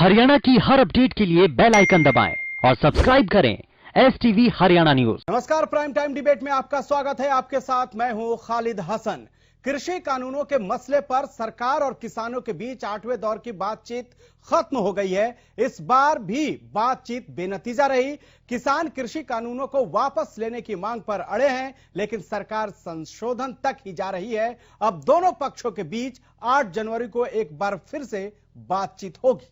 हरियाणा की हर अपडेट के लिए बेल आइकन दबाएं और सब्सक्राइब करें STV हरियाणा न्यूज। नमस्कार, प्राइम टाइम डिबेट में आपका स्वागत है। आपके साथ मैं हूं खालिद हसन। कृषि कानूनों के मसले पर सरकार और किसानों के बीच 8वें दौर की बातचीत खत्म हो गई है। इस बार भी बातचीत बेनतीजा रही। किसान कृषि कानूनों को वापस लेने की मांग पर अड़े हैं, लेकिन सरकार संशोधन तक ही जा रही है। अब दोनों पक्षों के बीच 8 जनवरी को एक बार फिर से बातचीत होगी।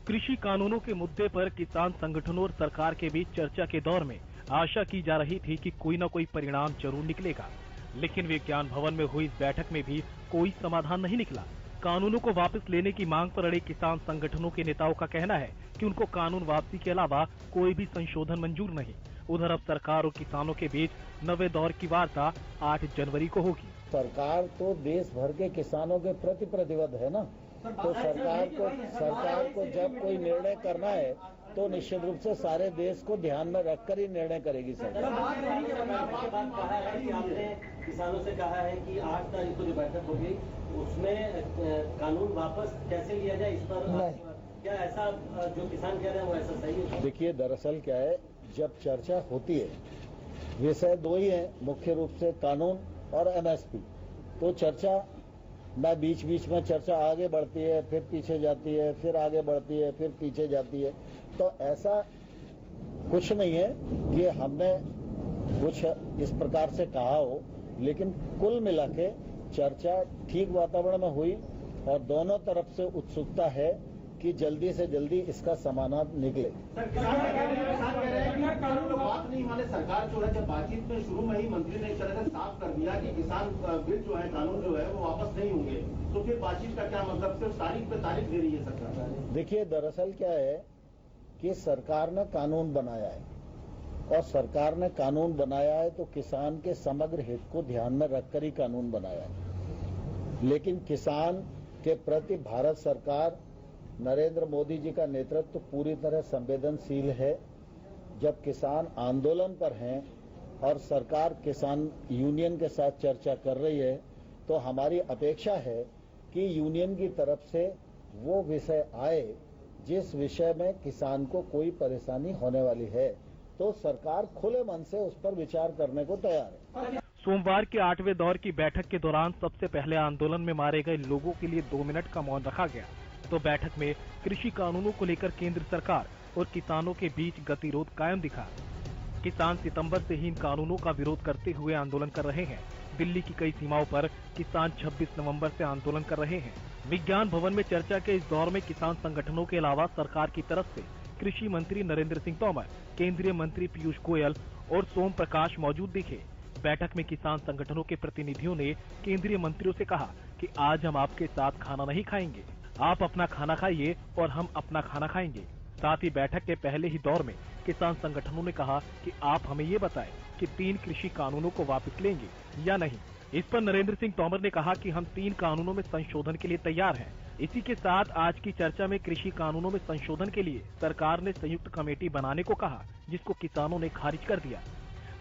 कृषि कानूनों के मुद्दे पर किसान संगठनों और सरकार के बीच चर्चा के दौर में आशा की जा रही थी कि कोई न कोई परिणाम जरूर निकलेगा, लेकिन विज्ञान भवन में हुई इस बैठक में भी कोई समाधान नहीं निकला। कानूनों को वापस लेने की मांग पर अड़े किसान संगठनों के नेताओं का कहना है कि उनको कानून वापसी के अलावा कोई भी संशोधन मंजूर नहीं। उधर अब सरकार और किसानों के बीच नवे दौर की वार्ता 8 जनवरी को होगी। सरकार तो देश भर के किसानों के प्रति प्रतिबद्ध है ना, तो सरकार को जब कोई निर्णय करना है तो निश्चित रूप से सारे देश को ध्यान में रखकर ही निर्णय करेगी सरकार। आपने किसानों से कहा है कि 8 तारीख को जो बैठक होगी उसमें कानून वापस कैसे लिया जाए, इस पर क्या ऐसा जो किसान कह रहे हैं वो ऐसा सही है? देखिए, दरअसल क्या है, जब चर्चा होती है विषय दो ही है मुख्य रूप से, कानून और MSP। तो चर्चा ना बीच बीच में चर्चा आगे बढ़ती है, फिर पीछे जाती है, फिर आगे बढ़ती है, फिर पीछे जाती है। तो ऐसा कुछ नहीं है कि हमने कुछ इस प्रकार से कहा हो, लेकिन कुल मिला के चर्चा ठीक वातावरण में हुई और दोनों तरफ से उत्सुकता है कि जल्दी से जल्दी इसका समाधान निकले। बात नहीं माने सरकार जो है, जब बातचीत में शुरू में ही मंत्री ने इस तरह से साफ कर दिया कि किसान बिल जो है, कानून जो है वो वापस नहीं होंगे, तो फिर बातचीत का क्या मतलब? सिर्फ तारीख पे तारीख दे रही है सरकार। देखिए, दरअसल क्या है कि सरकार ने कानून बनाया है, और सरकार ने कानून बनाया है तो किसान के समग्र हित को ध्यान में रखकर ही कानून बनाया है। लेकिन किसान के प्रति भारत सरकार, नरेंद्र मोदी जी का नेतृत्व पूरी तरह संवेदनशील है। जब किसान आंदोलन पर हैं और सरकार किसान यूनियन के साथ चर्चा कर रही है, तो हमारी अपेक्षा है कि यूनियन की तरफ से वो विषय आए जिस विषय में किसान को कोई परेशानी होने वाली है, तो सरकार खुले मन से उस पर विचार करने को तैयार है। सोमवार के 8वें दौर की बैठक के दौरान सबसे पहले आंदोलन में मारे गए लोगों के लिए 2 मिनट का मौन रखा गया। तो बैठक में कृषि कानूनों को लेकर केंद्र सरकार और किसानों के बीच गतिरोध कायम दिखा। किसान सितंबर से ही इन कानूनों का विरोध करते हुए आंदोलन कर रहे हैं। दिल्ली की कई सीमाओं पर किसान 26 नवंबर से आंदोलन कर रहे हैं। विज्ञान भवन में चर्चा के इस दौर में किसान संगठनों के अलावा सरकार की तरफ से कृषि मंत्री नरेंद्र सिंह तोमर, केंद्रीय मंत्री पीयूष गोयल और सोम प्रकाश मौजूद दिखे। बैठक में किसान संगठनों के प्रतिनिधियों ने केंद्रीय मंत्रियों से कहा कि आज हम आपके साथ खाना नहीं खाएंगे, आप अपना खाना खाइए और हम अपना खाना खाएंगे। साथ ही बैठक के पहले ही दौर में किसान संगठनों ने कहा कि आप हमें ये बताएं कि 3 कृषि कानूनों को वापस लेंगे या नहीं। इस पर नरेंद्र सिंह तोमर ने कहा कि हम 3 कानूनों में संशोधन के लिए तैयार हैं। इसी के साथ आज की चर्चा में कृषि कानूनों में संशोधन के लिए सरकार ने संयुक्त कमेटी बनाने को कहा, जिसको किसानों ने खारिज कर दिया।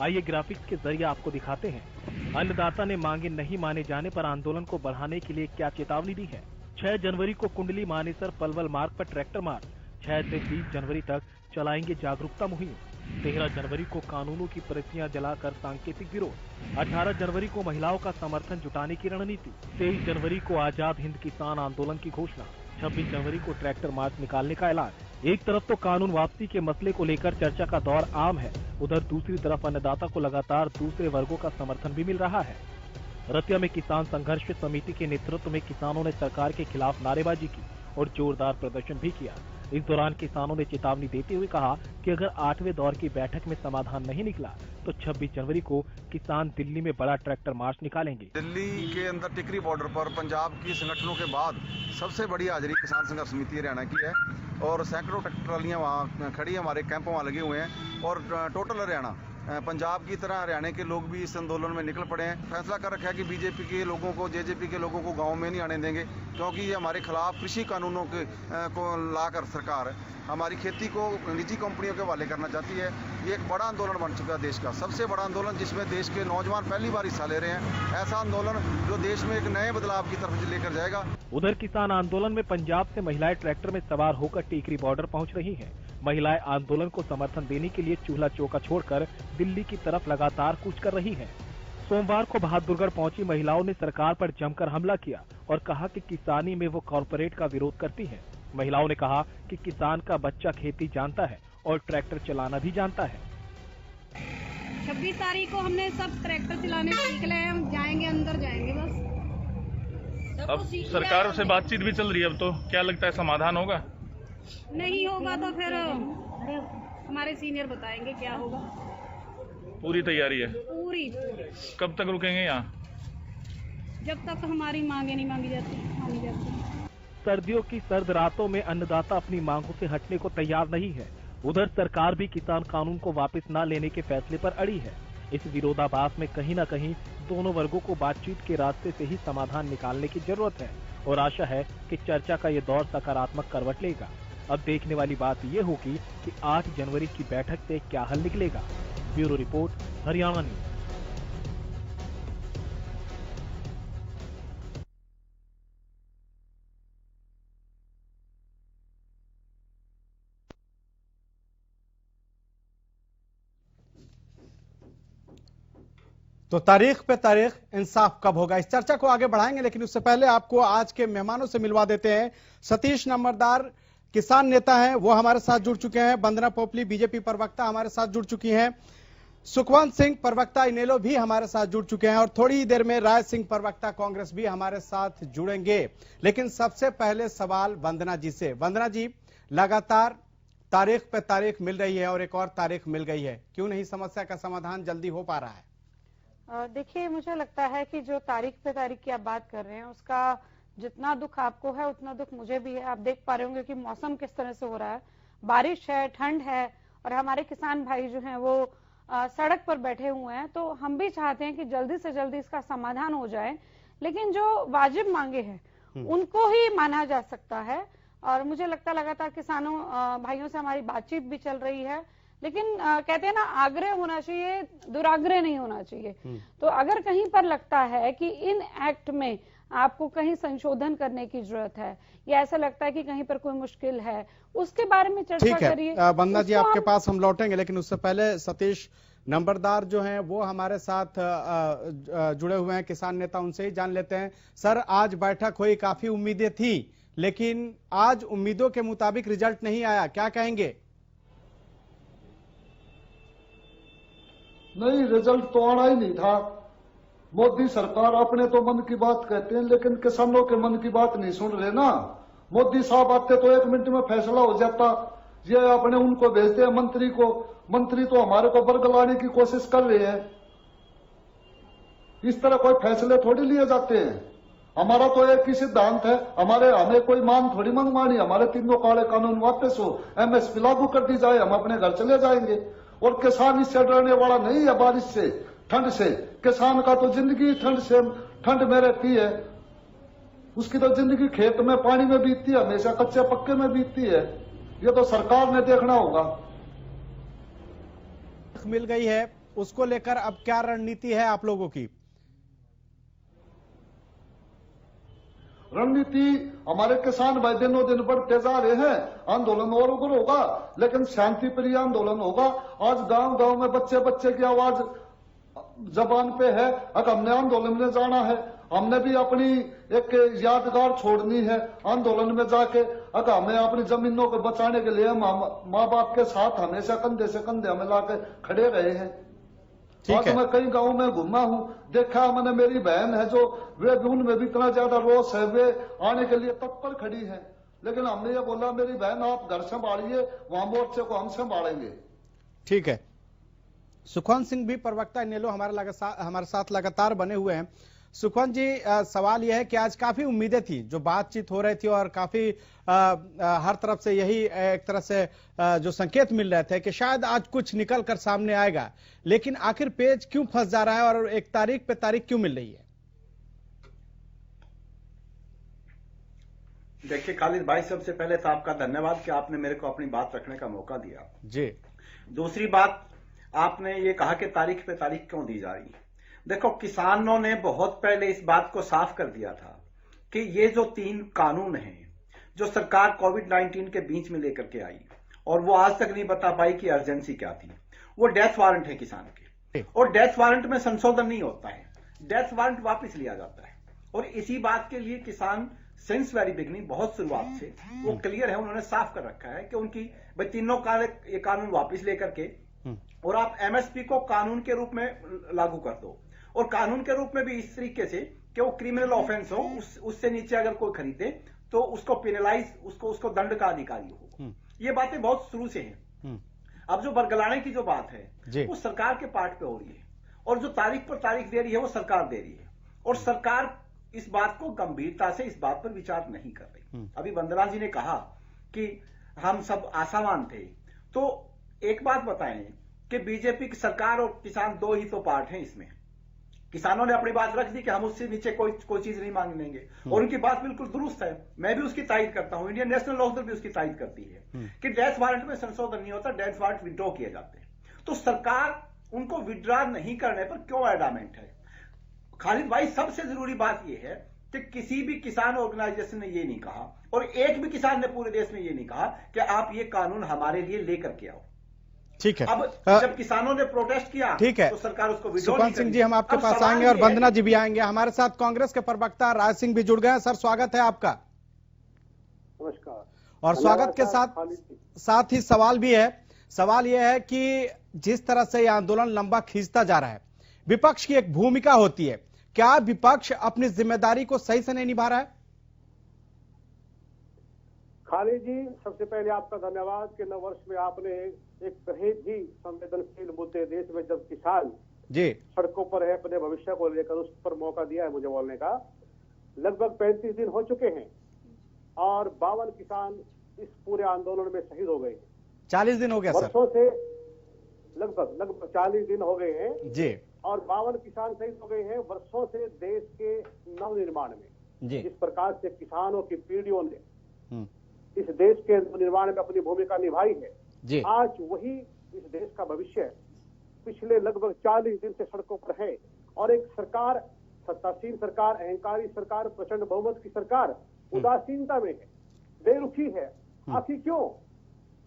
आइए ग्राफिक्स के जरिए आपको दिखाते हैं अन्नदाता ने मांगे नहीं माने जाने पर आंदोलन को बढ़ाने के लिए क्या चेतावनी दी है। 6 जनवरी को कुंडली मानेसर पलवल मार्ग पर ट्रैक्टर मार्च, 6 से 20 जनवरी तक चलाएंगे जागरूकता मुहिम। 13 जनवरी को कानूनों की प्रतियां जलाकर सांकेतिक विरोध। 18 जनवरी को महिलाओं का समर्थन जुटाने की रणनीति। 23 जनवरी को आजाद हिंद किसान आंदोलन की घोषणा। 26 जनवरी को ट्रैक्टर मार्च निकालने का ऐलान। एक तरफ तो कानून वापसी के मसले को लेकर चर्चा का दौर आम है, उधर दूसरी तरफ अन्नदाता को लगातार दूसरे वर्गों का समर्थन भी मिल रहा है। रतिया में किसान संघर्ष समिति के नेतृत्व में किसानों ने सरकार के खिलाफ नारेबाजी की और जोरदार प्रदर्शन भी किया। इस दौरान किसानों ने चेतावनी देते हुए कहा कि अगर 8वें दौर की बैठक में समाधान नहीं निकला तो 26 जनवरी को किसान दिल्ली में बड़ा ट्रैक्टर मार्च निकालेंगे। दिल्ली के अंदर टिकरी बॉर्डर पर पंजाब की संगठनों के बाद सबसे बड़ी हाजिरी किसान संघर्ष समिति हरियाणा की है और सैकड़ों ट्रैक्टर ट्रालियां वहाँ खड़ी हमारे कैंपों वहाँ लगे हुए हैं और टोटल हरियाणा पंजाब की तरह हरियाणा के लोग भी इस आंदोलन में निकल पड़े हैं। फैसला कर रखा है कि बीजेपी के लोगों को, जेजेपी के लोगों को गांव में नहीं आने देंगे, क्योंकि ये हमारे खिलाफ कृषि कानूनों को लाकर सरकार हमारी खेती को निजी कंपनियों के हवाले करना चाहती है। ये एक बड़ा आंदोलन बन चुका है, देश का सबसे बड़ा आंदोलन, जिसमें देश के नौजवान पहली बार हिस्सा ले रहे हैं। ऐसा आंदोलन जो देश में एक नए बदलाव की तरफ लेकर जाएगा। उधर किसान आंदोलन में पंजाब से महिलाएं ट्रैक्टर में सवार होकर टीकरी बॉर्डर पहुंच रही हैं। महिलाएं आंदोलन को समर्थन देने के लिए चूल्हा चौका छोड़कर दिल्ली की तरफ लगातार कूच कर रही हैं। सोमवार को बहादुरगढ़ पहुंची महिलाओं ने सरकार पर जमकर हमला किया और कहा कि किसानी में वो कॉरपोरेट का विरोध करती हैं। महिलाओं ने कहा कि किसान का बच्चा खेती जानता है और ट्रैक्टर चलाना भी जानता है। 26 तारीख को हमने सब ट्रैक्टर चलाने सीख ले, हम जाएंगे, अंदर जाएंगे बस। अब सरकार से बातचीत भी चल रही है, अब तो क्या लगता है समाधान होगा? नहीं होगा तो फिर हमारे सीनियर बताएंगे क्या होगा। पूरी तैयारी है? पूरी। कब तक रुकेंगे यहाँ? जब तक हमारी मांगे नहीं मानी जाती। सर्दियों की सर्द रातों में अन्नदाता अपनी मांगों से हटने को तैयार नहीं है। उधर सरकार भी किसान कानून को वापस न लेने के फैसले पर अड़ी है। इस विरोधाभास में कहीं न कहीं दोनों वर्गों को बातचीत के रास्ते से ही समाधान निकालने की जरूरत है और आशा है कि चर्चा का ये दौर सकारात्मक करवट लेगा। अब देखने वाली बात ये होगी कि 8 जनवरी की बैठक से क्या हल निकलेगा। Bureau report, Haryana news. तो तारीख पे तारीख इंसाफ कब होगा, इस चर्चा को आगे बढ़ाएंगे, लेकिन उससे पहले आपको आज के मेहमानों से मिलवा देते हैं। सतीश नंबरदार किसान नेता हैं, वो हमारे साथ जुड़ चुके हैं। वंदना पोपली बीजेपी प्रवक्ता हमारे साथ जुड़ चुकी हैं। सुखवंत सिंह प्रवक्ता इनेलो भी हमारे साथ जुड़ चुके हैं और थोड़ी ही देर में राय सिंह प्रवक्ता कांग्रेस भी हमारे साथ जुड़ेंगे। लेकिन सबसे पहले सवाल वंदना जी से। वंदना जी, लगातार तारीख पे तारीख मिल रही है और एक और तारीख मिल गई है, क्यों नहीं समस्या का समाधान जल्दी हो पा रहा है? देखिए, मुझे लगता है कि जो तारीख पे तारीख की आप बात कर रहे हैं, उसका जितना दुख आपको है उतना दुख मुझे भी है। आप देख पा रहे होंगे कि मौसम किस तरह से हो रहा है, बारिश है, ठंड है और हमारे किसान भाई जो हैं वो सड़क पर बैठे हुए हैं। तो हम भी चाहते हैं कि जल्दी से जल्दी इसका समाधान हो जाए, लेकिन जो वाजिब मांगे हैं उनको ही माना जा सकता है। और मुझे लगता है लगातार किसानों भाइयों से हमारी बातचीत भी चल रही है, लेकिन कहते हैं ना, आग्रह होना चाहिए, दुराग्रह नहीं होना चाहिए। तो अगर कहीं पर लगता है कि इन एक्ट में आपको कहीं संशोधन करने की जरूरत है या ऐसा लगता है कि कहीं पर कोई मुश्किल है, उसके बारे में चर्चा करिए। वंदना जी, आपके पास हम लौटेंगे, लेकिन उससे पहले सतीश नंबरदार जो हैं वो हमारे साथ जुड़े हुए हैं, किसान नेता, उनसे ही जान लेते हैं। सर, आज बैठक हुई, काफी उम्मीदें थी, लेकिन आज उम्मीदों के मुताबिक रिजल्ट नहीं आया, क्या कहेंगे? नहीं, रिजल्ट तो आना ही नहीं था। मोदी सरकार अपने तो मन की बात कहते हैं, लेकिन किसानों के मन की बात नहीं सुन रहे ना। मोदी साहब आते तो 1 मिनट में फैसला हो जाता। ये अपने उनको भेजते हैं मंत्री को, मंत्री तो हमारे को बरगलाने की कोशिश कर रहे हैं। इस तरह कोई फैसले थोड़ी लिए जाते हैं। हमारा तो एक ही सिद्धांत है, हमें कोई मान थोड़ी मनमानी। हमारे तीनों काले कानून वापस हो, MSP लागू कर दी जाए, हम अपने घर चले जाएंगे। और किसान इससे डरने वाला नहीं है, बारिश से, ठंड से। किसान का तो जिंदगी ठंड में रहती है, उसकी तो जिंदगी खेत में पानी में बीतती है, हमेशा कच्चे पक्के में बीतती है। ये तो सरकार ने देखना होगा। मिल गई है, उसको लेकर अब क्या रणनीति है आप लोगों की? रणनीति, हमारे किसान भाई दिनों दिन बढ़ते जा रहे हैं। आंदोलन और उग्र होगा, लेकिन शांति प्रिय आंदोलन होगा। आज गांव गांव में बच्चे बच्चे की आवाज जबान पे है। अगर हमने आंदोलन में जाना है, हमने भी अपनी एक यादगार छोड़नी है आंदोलन में जाके। अगर हमें अपनी जमीनों को बचाने के लिए माँ बाप के साथ हमेशा कंधे से कंधे हमें लाके खड़े रहे हैं। आज मैं कई गांव में घूमा हूं, देखा मैंने, मेरी बहन है जो, वे भी, उनमें भी इतना ज्यादा रोष है, वे आने के लिए तत्पर खड़ी है। लेकिन हमने ये बोला, मेरी बहन आप घर संभालिए, वहां मोर्चे को हम संभालेंगे। ठीक है। सुखवंत सिंह भी प्रवक्ता इनेलो हमारे साथ लगातार बने हुए हैं। सुखवंत जी, सवाल यह है कि आज काफी उम्मीदें थी, जो बातचीत हो रही थी और काफी हर तरफ से यही एक तरह से जो संकेत मिल रहे थे कि शायद आज कुछ निकल कर सामने आएगा, लेकिन आखिर पेज क्यों फंस जा रहा है और एक तारीख पे तारीख क्यों मिल रही है? देखिए खालिद भाई, सबसे पहले तो आपका धन्यवाद कि आपने मेरे को अपनी बात रखने का मौका दिया जी। दूसरी बात, आपने ये कहा कि तारीख पे तारीख क्यों दी जा रही है। देखो, किसानों ने बहुत पहले इस बात को साफ कर दिया था कि ये जो 3 कानून हैं जो सरकार कोविड-19 के बीच में लेकर के आई और वो आज तक नहीं बता पाई कि अर्जेंसी क्या थी, वो डेथ वारंट है किसान के, और डेथ वारंट में संशोधन नहीं होता है, डेथ वारंट वापस लिया जाता है। और इसी बात के लिए किसान सिंस वेरी बिगनिंग, बहुत शुरुआत से वो क्लियर है, उन्होंने साफ कर रखा है कि उनकी भाई तीनों ये कानून वापस लेकर के और आप एमएसपी को कानून के रूप में लागू कर दो, और कानून के रूप में भी इस तरीके से कि वो क्रिमिनल ऑफेंस हो, उससे नीचे अगर कोई खरीदे तो उसको पेनलाइज, उसको दंड का अधिकारी हो। ये बातें बहुत शुरू से हैं। अब जो बरगलाने की जो बात है वो सरकार के पार्ट पे हो रही है, और जो तारीख पर तारीख दे रही है वो सरकार दे रही है, और सरकार इस बात को गंभीरता से इस बात पर विचार नहीं कर रही। अभी वंदना जी ने कहा कि हम सब आशावान थे, तो एक बात बताएं कि बीजेपी की सरकार और किसान 2 ही तो पार्ट हैं इसमें। किसानों ने अपनी बात रख दी कि हम उससे नीचे कोई चीज नहीं मांगेंगे, और उनकी बात बिल्कुल दुरुस्त है, मैं भी उसकी तारीफ करता हूं, इंडियन नेशनल लॉ भी उसकी तारीफ करती है कि डेथ वारंट में संशोधन नहीं होता, डेथ वारंट विड्रॉ किए जाते हैं। तो सरकार उनको विड्रॉ नहीं करने पर क्यों एडामेंट है? खालिद भाई, सबसे जरूरी बात यह है कि किसी भी किसान ऑर्गेनाइजेशन ने यह नहीं कहा, और एक भी किसान ने पूरे देश में यह नहीं कहा कि आप ये कानून हमारे लिए लेकर के आओ। ठीक है, अब जब किसानों ने प्रोटेस्ट किया, ठीक है, तो सरकार उसको विड्रॉ सुखवंत सिंह जी, हम आपके पास आएंगे और वंदना जी भी आएंगे। हमारे साथ कांग्रेस के प्रवक्ता राज सिंह भी जुड़ गए हैं। सर, स्वागत है आपका। नमस्कार। और स्वागत के साथ ही सवाल भी है। सवाल यह है कि जिस तरह से यह आंदोलन लंबा खींचता जा रहा है, विपक्ष की एक भूमिका होती है, क्या विपक्ष अपनी जिम्मेदारी को सही से नहीं निभा रहा है? खालिद जी, सबसे पहले आपका धन्यवाद कि नव वर्ष में आपने एक बेहद ही संवेदनशील मुद्दे, देश में जब किसान जी सड़कों पर है अपने भविष्य को लेकर, उस पर मौका दिया है मुझे बोलने का। लगभग 35 दिन हो चुके हैं और 52 किसान इस पूरे आंदोलन में शहीद हो गए हैं। 40 दिन हो गया सर, वर्षों से लगभग 40 दिन हो गए हैं जी, और 52 किसान शहीद हो गए हैं वर्षों से देश के नवनिर्माण में। जिस प्रकार से किसानों की पीढ़ियों ने इस देश के निर्माण में अपनी भूमिका निभाई है, आज वही इस देश का भविष्य पिछले लगभग 40 दिन से सड़कों पर है। और एक सरकार, सत्तासीन सरकार, अहंकारी सरकार, प्रचंड बहुमत की सरकार उदासीनता में है, बेरुखी है। आखिर क्यों?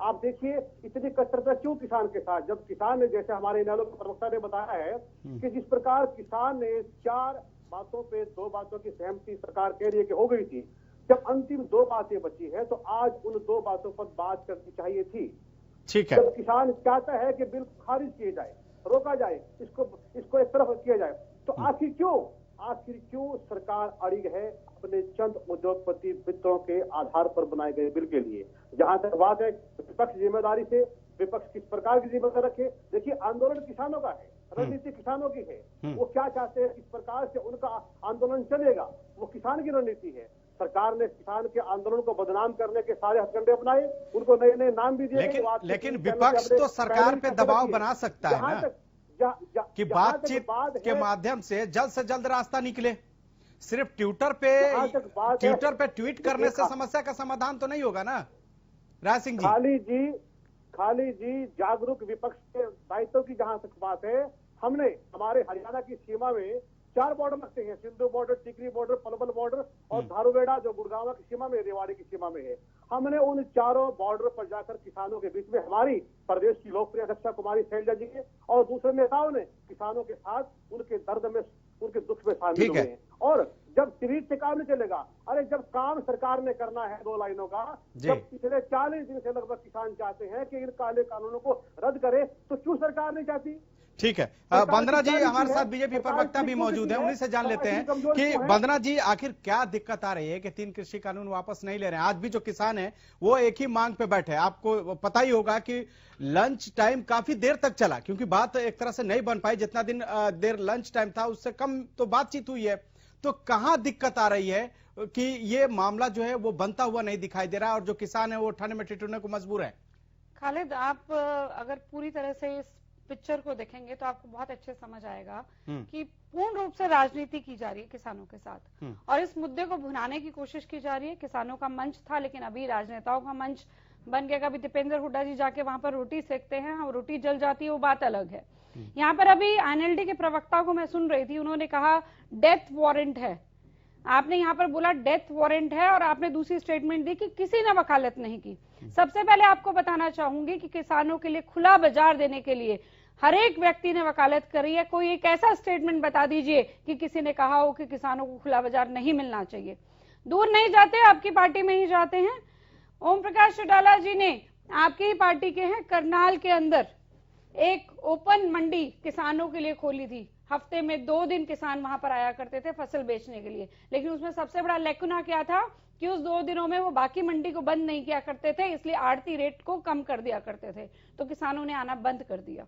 आप देखिए, इतनी कट्टरता क्यों किसान के साथ? जब किसान ने, जैसे हमारे इनेलो के प्रवक्ता ने बताया है कि जिस प्रकार किसान ने 4 बातों पे 2 बातों की सहमति सरकार कह रही है कि हो गई थी, जब अंतिम 2 बातें बची है तो आज उन 2 बातों पर बात करनी चाहिए थी। ठीक है, जब किसान चाहता है कि बिल खारिज किए जाए, रोका जाए, इसको एक तरफ किया जाए, तो आखिर क्यों सरकार अड़ी है अपने चंद उद्योगपति मित्रों के आधार पर बनाए गए बिल के लिए? जहां तक बात है विपक्ष जिम्मेदारी से, विपक्ष किस प्रकार की जिम्मेदारी रखे? देखिए, आंदोलन किसानों का है, रणनीति किसानों की है। वो क्या चाहते हैं, किस प्रकार से उनका आंदोलन चलेगा, वो किसान की रणनीति है। सरकार ने किसान के आंदोलन को बदनाम करने के सारे हथकंडे अपनाए, उनको नए नए नाम भी दिए। लेकिन विपक्ष तो सरकार पे दबाव बना सकता है ना कि बातचीत के माध्यम से जल्द रास्ता निकले। सिर्फ ट्विटर पे ट्वीट करने से समस्या का समाधान तो नहीं होगा ना राज सिंह जी। खाली जी, जागरूक विपक्ष के दायित्व की जहां तक बात है, हमने हमारे हरियाणा की सीमा में 4 बॉर्डर लगते हैं, सिंधु बॉर्डर, टिकरी बॉर्डर, पलवल बॉर्डर और धारूवेड़ा जो गुड़गांव की सीमा में, रेवाड़ी की सीमा में है। हमने उन 4 बॉर्डर पर जाकर किसानों के बीच में, हमारी प्रदेश की लोकप्रिय अध्यक्षा कुमारी शैलजा जी के और दूसरे नेताओं ने किसानों के साथ उनके दर्द में, उनके दुख में शामिल हुए हैं। और जब ट्वीट से काम नहीं चलेगा, अरे जब काम सरकार ने करना है 2 लाइनों का, जब पिछले 40 दिन से लगभग किसान चाहते हैं कि इन काले कानूनों को रद्द करे, तो क्यों सरकार नहीं चाहती? ठीक है, वंदना जी हमारे साथ बीजेपी प्रवक्ता भी मौजूद है, उन्हीं से जान लेते हैं कि वंदना जी, आखिर क्या दिक्कत आ रही है कि 3 कृषि कानून वापस नहीं ले रहे हैं? आज भी जो किसान है वो एक ही मांग पे बैठे हैं। आपको पता ही होगा कि लंच टाइम काफी देर तक चला, क्योंकि बात एक तरह से नहीं बन पाई। जितना देर लंच टाइम था उससे कम तो बातचीत हुई है, तो कहां दिक्कत आ रही है कि ये मामला जो है वो बनता हुआ नहीं दिखाई दे रहा है और जो किसान है वो ठंड में ठिठुरने को मजबूर है? खालिद, आप अगर पूरी तरह से इस पिक्चर को देखेंगे तो आपको बहुत अच्छे समझ आएगा कि पूर्ण रूप से राजनीति की जा रही है किसानों के साथ और इस मुद्दे को भुनाने की कोशिश की जा रही है। किसानों का मंच था लेकिन अभी राजनेताओं का मंच बन गया। कभी दीपेंद्र हुड्डा जी जाके वहां पर रोटी सेकते हैं, हम रोटी जल जाती है, वो बात अलग है। यहाँ पर अभी एनएलडी के प्रवक्ता को मैं सुन रही थी, उन्होंने कहा डेथ वारंट है। आपने यहाँ पर बोला डेथ वारंट है और आपने दूसरी स्टेटमेंट दी कि किसी ने वकालत नहीं की। सबसे पहले आपको बताना चाहूंगी कि किसानों के लिए खुला बाजार देने के लिए हर एक व्यक्ति ने वकालत करी है। कोई एक ऐसा स्टेटमेंट बता दीजिए कि किसी ने कहा हो कि किसानों को खुला बाजार नहीं मिलना चाहिए। दूर नहीं जाते, आपकी पार्टी में ही जाते हैं। ओम प्रकाश चौटाला जी ने आपकी ही पार्टी के हैं, करनाल के अंदर एक ओपन मंडी किसानों के लिए खोली थी। हफ्ते में 2 दिन किसान वहां पर आया करते थे फसल बेचने के लिए, लेकिन उसमें सबसे बड़ा लेकुना क्या था कि उस 2 दिनों में वो बाकी मंडी को बंद नहीं किया करते थे, इसलिए आड़ती रेट को कम कर दिया करते थे, तो किसानों ने आना बंद कर दिया।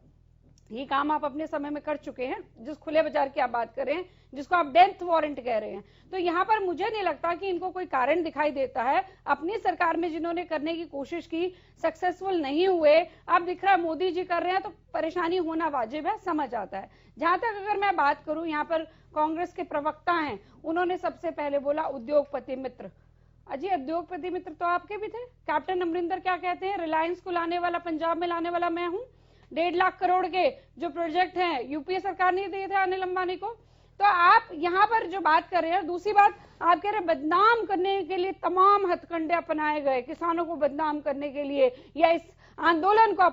ये काम आप अपने समय में कर चुके हैं, जिस खुले बाजार की आप बात कर रहे हैं, जिसको आप डेथ वारंट कह रहे हैं। तो यहाँ पर मुझे नहीं लगता कि इनको कोई कारण दिखाई देता है। अपनी सरकार में जिन्होंने करने की कोशिश की, सक्सेसफुल नहीं हुए। अब दिख रहा है मोदी जी कर रहे हैं तो परेशानी होना वाजिब है, समझ आता है। जहां तक अगर मैं बात करूं, यहाँ पर कांग्रेस के प्रवक्ता हैं, उन्होंने सबसे पहले बोला उद्योगपति मित्र। अजी, उद्योगपति मित्र तो आपके भी थे। कैप्टन अमरिंदर क्या कहते हैं, रिलायंस को लाने वाला, पंजाब में लाने वाला मैं हूं। 1.5 लाख करोड़ के जो प्रोजेक्ट हैं यूपीए सरकार ने दिए थे अनिल अंबानी को। तो आप यहाँ पर जो बात कर रहे हैं, दूसरी बात आप कह रहे हैं बदनाम करने के लिए तमाम हथकंडे अपनाए गए, किसानों को बदनाम करने के लिए या इस आंदोलन को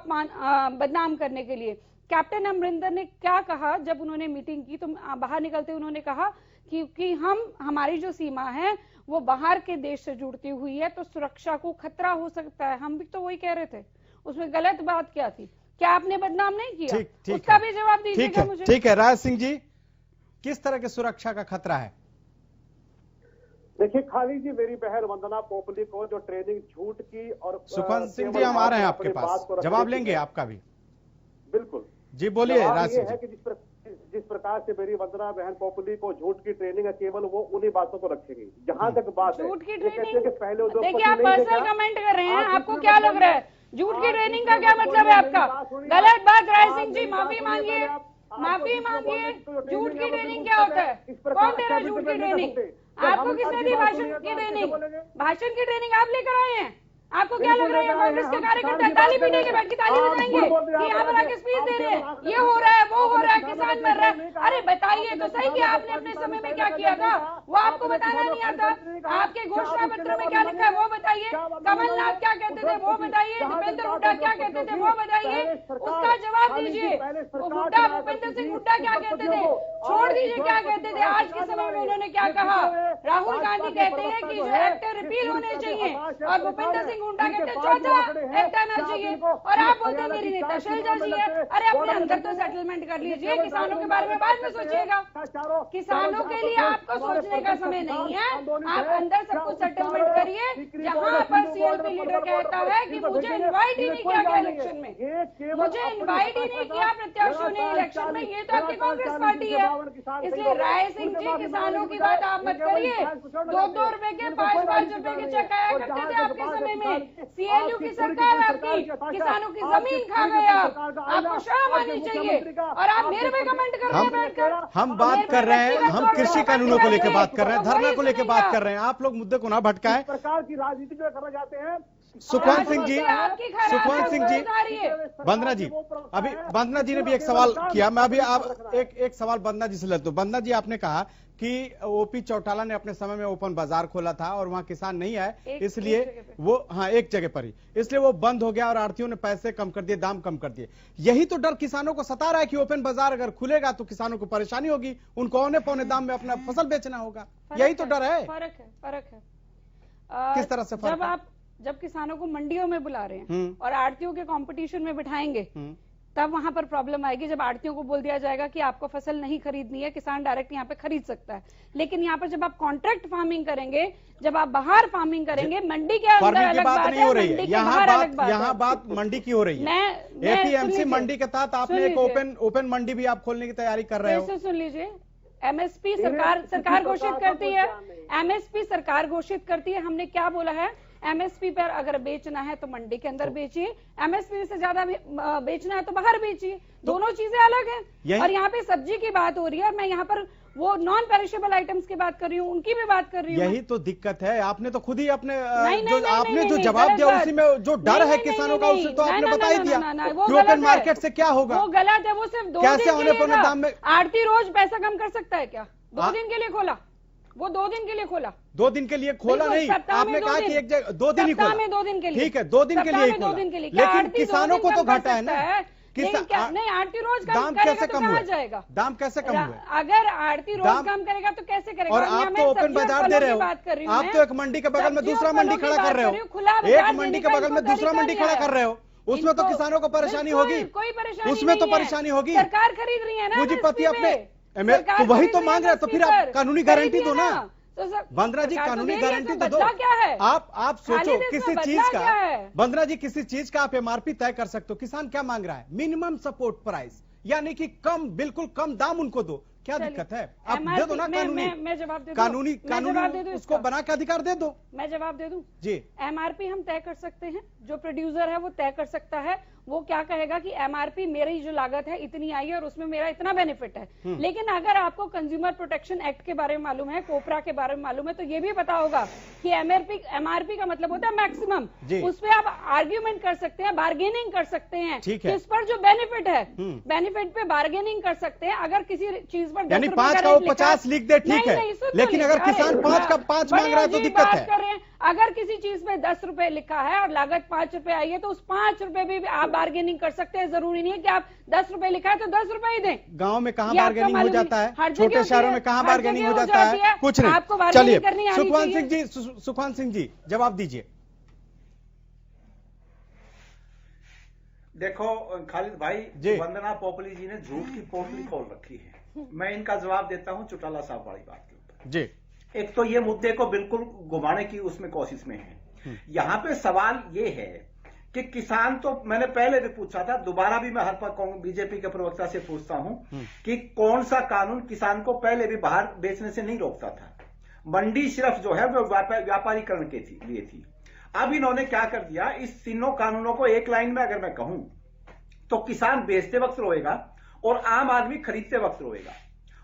बदनाम करने के लिए। कैप्टन अमरिंदर ने क्या कहा जब उन्होंने मीटिंग की, तो बाहर निकलते उन्होंने कहा कि हमारी जो सीमा है वो बाहर के देश से जुड़ती हुई है, तो सुरक्षा को खतरा हो सकता है। हम भी तो वही कह रहे थे, उसमें गलत बात क्या थी? क्या आपने बदनाम नहीं किया? उसका भी जवाब दीजिएगा मुझे। ठीक है, राज सिंह जी, किस तरह के सुरक्षा का खतरा है? देखिए खाली जी, मेरी बहन वंदना पोपली को जो ट्रेनिंग झूठ की और सुखवंत सिंह जी हम आ रहे हैं आपके पास, जवाब लेंगे आपका भी। बिल्कुल जी, बोलिए राज सिंह जी। जिस प्रकार से मेरी वंदना बहन पोपली को झूठ की ट्रेनिंग है, केवल वो उन्हीं बातों को रखेगी। जहां तक बात झूठ की है ट्रेनिंग, पहले देखिए आप पर्सनल कमेंट कर रहे हैं, आपको क्या लग रहा है? झूठ की ट्रेनिंग का क्या मतलब है आपका? गलत बात। राय सिंह जी माफी मांगिए, माफी मांगिए। झूठ की ट्रेनिंग क्या होता है? कौन दे रहा है झूठ की ट्रेनिंग? आपको किसने दी भाषण की ट्रेनिंग? भाषण की ट्रेनिंग आप लेकर आए हैं? आपको क्या लग रहा है कांग्रेस के कार्यकर्ता ताली पीटेंगे, बैठ के ताली बजाएंगे कि यहाँ पर आके स्पीच दे रहे हैं, ये हो रहा है, वो हो रहा है, किसान मर रहा है? अरे बताइए तो सही कि आपने अपने समय में क्या किया था, वो आपको बताना नहीं आता? आपके घोषणा पत्र में क्या लिखा है वो बताइए। कमलनाथ क्या कहते थे वो बताइए। दीपेंद्र हुड्डा क्या कहते थे वो बताइए, उसका जवाब दीजिए। वो हुड्डा, भूपेंद्र सिंह हुड्डा क्या कहते थे, छोड़ दीजिए क्या कहते थे। आज के समय में उन्होंने क्या कहा? राहुल गांधी कहते हैं कि जो एक्ट रिपील होने चाहिए, और भूपेंद्र सिंह हुड्डा कहते हैं चौथा एक्ट आना चाहिए, और आप बोलते हैं मेरी नेता शैलजा जी है। अरे अपने अंदर तो सेटलमेंट कर लीजिए, किसानों के बारे में बाद में सोचिएगा। किसानों के लिए आपको सोचने का समय नहीं है, आप अंदर सब कुछ सेटलमेंट करिए। जहां पर सीएलपी लीडर कहता है कि मुझे इनवाइट ही नहीं किया गया इलेक्शन में, मुझे इनवाइट ही नहीं किया प्रत्याशियों ने इलेक्शन में, ये तो आपकी कांग्रेस पार्टी है। इसलिए राय सिंह जी, किसानों की बात आप मत करिए। 2-2 रुपए के 5-5 रुपए के चेक आया करते थे आपके समय में। सीएलयू की सरकार आपकी किसानों की जमीन खा गया, आपको शर्म आनी चाहिए। और आप मेरे पे कमेंट कर रहे हैं बैठकर। हम बात कर रहे हैं, हम कृषि कानूनों को लेकर बात कर रहे हैं, धरना को लेकर बात कर रहे हैं। आप लोग मुद्दे को ना भटकाएं। सरकार की राजनीति जो करना चाहते हैं। सुखवंत सिंह जी, वंदना जी, अभी वंदना जी ने भी एक सवाल किया, मैं अभी आप एक सवाल वंदना जी से लेता हूं। वंदना जी, आपने कहा कि ओपी चौटाला ने अपने समय में ओपन बाजार खोला था और वहां किसान नहीं आए, इसलिए वो, हाँ, एक जगह पर ही, इसलिए वो बंद हो गया और आढ़तियों ने पैसे कम कर दिए, दाम कम कर दिए। यही तो डर किसानों को सता रहा है कि ओपन बाजार अगर खुलेगा तो किसानों को परेशानी होगी, उनको औने पौने दाम में अपना फसल बेचना होगा। यही तो डर है। फर्क है। किस तरह से फर्क है? जब किसानों को मंडियों में बुला रहे हैं और आड़तियों के कंपटीशन में बिठाएंगे, तब वहां पर प्रॉब्लम आएगी। जब आड़तियों को बोल दिया जाएगा कि आपको फसल नहीं खरीदनी है, किसान डायरेक्ट यहाँ पे खरीद सकता है। लेकिन यहाँ पर जब आप कॉन्ट्रैक्ट फार्मिंग करेंगे, जब आप बाहर फार्मिंग करेंगे, मंडी के अंदर अलग बात नहीं हो रही है, यहाँ बात मंडी की हो रही है। एपीएमसी मंडी के तहत आपने एक ओपन मंडी भी आप खोलने की तैयारी कर रहे हो। सुन लीजिए, एमएसपी सरकार घोषित करती है, एमएसपी सरकार घोषित करती है। हमने क्या बोला है, एमएसपी पर अगर बेचना है तो मंडी के अंदर बेचिए, एमएसपी से ज्यादा बेचना है तो बाहर बेचिए, दोनों चीजें अलग हैं। और यहाँ पे सब्जी की बात हो रही है और मैं यहाँ पर वो नॉन पेरिशेबल आइटम्स की बात कर रही हूँ, उनकी भी बात कर रही हूँ। यही तो दिक्कत है, आपने तो खुद ही अपने आपने जो जवाब दिया उसी में जो डर है किसानों का उसे तो आपने बता ही दिया कि ओपन मार्केट से क्या होगा। वो गलत है, वो सिर्फ 2 कैसे दिन के लिए दाम में आड़ती रोज पैसा कम कर सकता है क्या? 2 दिन के लिए खोला, वो 2 दिन के लिए खोला, 2 दिन के लिए खोला नहीं, आपने कहा कि एक जगह 2 दिन ही खोला, 2 दिन के लिए, ठीक है 2 दिन के लिए खोला, लेकिन किसानों को तो घाटा है ना। नहीं, आड़ती रोज दाम कैसे कम हुआ जाएगा? दाम कैसे कम हुआ? अगर आड़ती रोज कम करेगा तो कैसे करेगा? और आप तो ओपन बाजार दे रहे हो, आप तो एक मंडी के बगल में दूसरा मंडी खड़ा कर रहे हो, एक मंडी के बगल में दूसरा मंडी खड़ा कर रहे हो, उसमें तो किसानों को परेशानी होगी, कोई परेशानी उसमें तो परेशानी होगी। सरकार खरीद रही है ना पूंजीपति अपने, तो वही तो मांग रहे हैं, तो फिर आप कानूनी गारंटी दो ना। बंदरा जी कानूनी गारंटी तो दो। क्या है? आप सोचो किसी चीज का, बंदरा जी किसी चीज का आप एमआरपी तय कर सकते हो। किसान क्या मांग रहा है? मिनिमम सपोर्ट प्राइस, यानी कि कम, बिल्कुल कम दाम उनको दो। क्या दिक्कत है? आप दे दो ना कानूनी, मैं जवाब दे दूं, कानूनी उसको बना के अधिकार दे दो। मैं जवाब दे दूं जी। एमआरपी हम तय कर सकते हैं, जो प्रोड्यूसर है वो तय कर सकता है। वो क्या कहेगा कि एमआरपी मेरी जो लागत है इतनी आई है और उसमें मेरा इतना बेनिफिट है। लेकिन अगर आपको कंज्यूमर प्रोटेक्शन एक्ट के बारे में मालूम है, कोपरा के बारे में मालूम है, तो ये भी पता होगा कि एमआरपी का मतलब होता है मैक्सिमम। उस पर आप आर्ग्यूमेंट कर सकते हैं, बार्गेनिंग कर सकते हैं, इस पर जो बेनिफिट है, बेनिफिट पे बार्गेनिंग कर सकते हैं। अगर किसी चीज पर 5 का 50 लिख दे, ठीक है, लेकिन अगर किसान 5 का 5 मांग रहा है तो दिक्कत है। अगर किसी चीज पे 10 रुपए लिखा है और लागत 5 रुपए आई है तो उस 5 रुपए भी आप बार्गेनिंग कर सकते हैं। जरूरी नहीं है कि आप 10 रुपए लिखा है तो 10 रुपए ही दें। गांव में कहाँ बार्गेनिंग हो जाता है, छोटे शहरों में कहाँ बार्गेनिंग हो जाता है? कुछ नहीं। आपको चलिए सुखवंत सिंह जी जवाब दीजिए। देखो खालिद भाई, वंदना पोपली जी ने झूठ की पोटली खोल रखी है। मैं इनका जवाब देता हूं चौटाला साहब वाली बात के ऊपर जी। एक तो ये मुद्दे को बिल्कुल घुमाने की उसमें कोशिश में है। यहां पे सवाल ये है कि किसान, तो मैंने पहले भी पूछा था, दोबारा भी मैं हर पर बीजेपी के प्रवक्ता से पूछता हूं कि कौन सा कानून किसान को पहले भी बाहर बेचने से नहीं रोकता था? मंडी सिर्फ जो है वो व्यापारीकरण के लिए थी। अब इन्होंने क्या कर दिया, इस तीनों कानूनों को एक लाइन में अगर मैं कहूं तो किसान बेचते वक्त रोएगा और आम आदमी खरीदते वक्त रोएगा।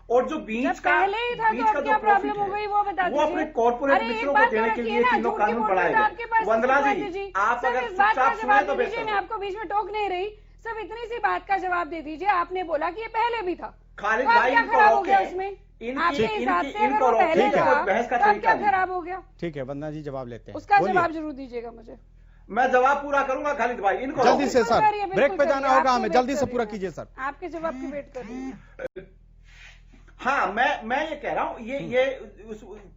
और जो बीच का जो प्रॉब्लम हो गई वो अपने कॉर्पोरेट मित्रों को देने के लिए तीनों कानून बढ़ाएगा। वंदना जी, आप अगर चुपचाप सुने तो बेहतर। मैं आपको बीच में टोक नहीं रही, सब इतनी सी बात का जवाब दे दीजिए। आपने बोला कि ये पहले भी था, खालिद भाई इनको रोके, इनको रोके, बहस का तरीका क्या खराब हो गया? ठीक है, वंदना जी जवाब लेते हैं, उसका जवाब जरूर दीजिएगा मुझे। मैं जवाब पूरा करूंगा खालिद भाई, इनको जल्दी से सर, ब्रेक पे जाना होगा हमें, जल्दी से पूरा कीजिए सर। आपके जवाब की वेट कर रही हूँ। हाँ, मैं ये कह रहा हूं, ये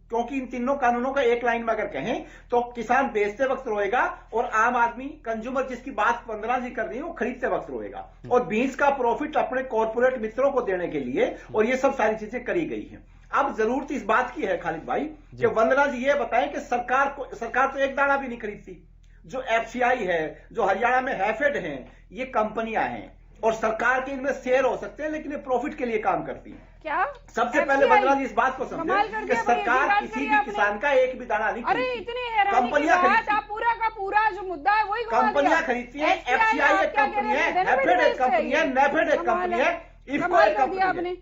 क्योंकि इन तीनों कानूनों का एक लाइन में अगर कहें तो किसान बेचते वक्त रोएगा और आम आदमी, कंज्यूमर, जिसकी बात वंदना जी कर रही है, वो खरीदते वक्त रोएगा। और बीच का प्रॉफिट अपने कॉर्पोरेट मित्रों को देने के लिए, और ये सब सारी चीजें करी गई हैं। अब जरूरत इस बात की है खालिद भाई कि वंदना जी ये बताएं कि सरकार तो एक दाना भी नहीं खरीदती। जो एफसीआई है, जो हरियाणा में हैफेड है, ये कंपनियां हैं और सरकार के इनमें शेयर हो सकते हैं, लेकिन ये प्रॉफिट के लिए काम करती है। क्या? सबसे पहले वंदना जी इस बात को समझे कि सरकार किसी भी किसान का एक भी दाना नहीं खरीदती। अरे इतनी हैरानी की बात, आप पूरा का पूरा जो मुद्दा है वही कंपनियां खरीदती है। एफसीआई एक कंपनी है, हैफेड एक कंपनी है, नेफेड एक कंपनी है, इफको एक कंपनी है।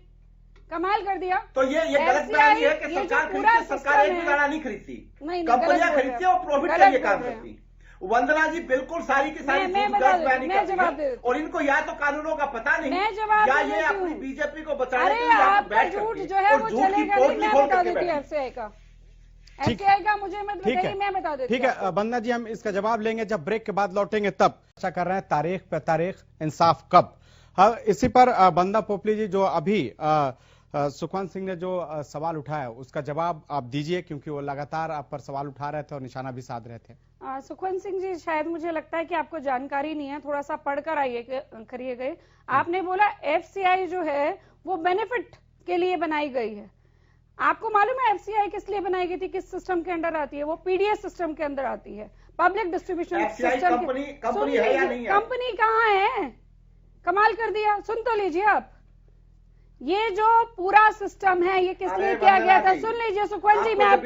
कमाल कर दिया। तो ये गलत बयानी है कि सरकार खरीदती है, सरकार एक भी दाना नहीं खरीदती, कंपनियां खरीदती है और प्रॉफिट के लिए काम करती। वंदना जी बिल्कुल सारी की सारी गलत बयानी करती है और इनको या तो कानूनों का पता नहीं, या ये अपनी बीजेपी को बचाने के लिए बैठ झूठ जो है वो चलेगा नहीं। मैं बता देती हूँ एफसीआई का मुझे मत बताइए, मैं बता देती हूँ। ठीक है वंदना जी, हम इसका जवाब लेंगे जब ब्रेक के बाद लौटेंगे तब। चर्चा कर रहे हैं तारीख पे तारीख, इंसाफ कब। हाँ, इसी पर वंदना पोपली जी, जो अभी सुखवंत सिंह ने जो सवाल उठाया उसका जवाब आप दीजिए, क्योंकि वो लगातार आप पर सवाल उठा रहे थे और निशाना भी साध रहे थे। सुखवंत सिंह जी, शायद मुझे लगता है कि आपको जानकारी नहीं है, थोड़ा सा पढ़कर आइए करिए गए। आपने बोला एफसीआई जो है वो बेनिफिट के लिए बनाई गई है। आपको मालूम है एफसीआई किस लिए बनाई गई थी, किस सिस्टम के अंदर आती है? वो पीडीएस सिस्टम के अंदर आती है, पब्लिक डिस्ट्रीब्यूशन सिस्टम। कंपनी कहाँ है? कमाल कर दिया। सुन तो लीजिए आप, ये जो पूरा सिस्टम है ये किस लिए किया गया था? सुन लीजिए सुखवंत जी, मैं आप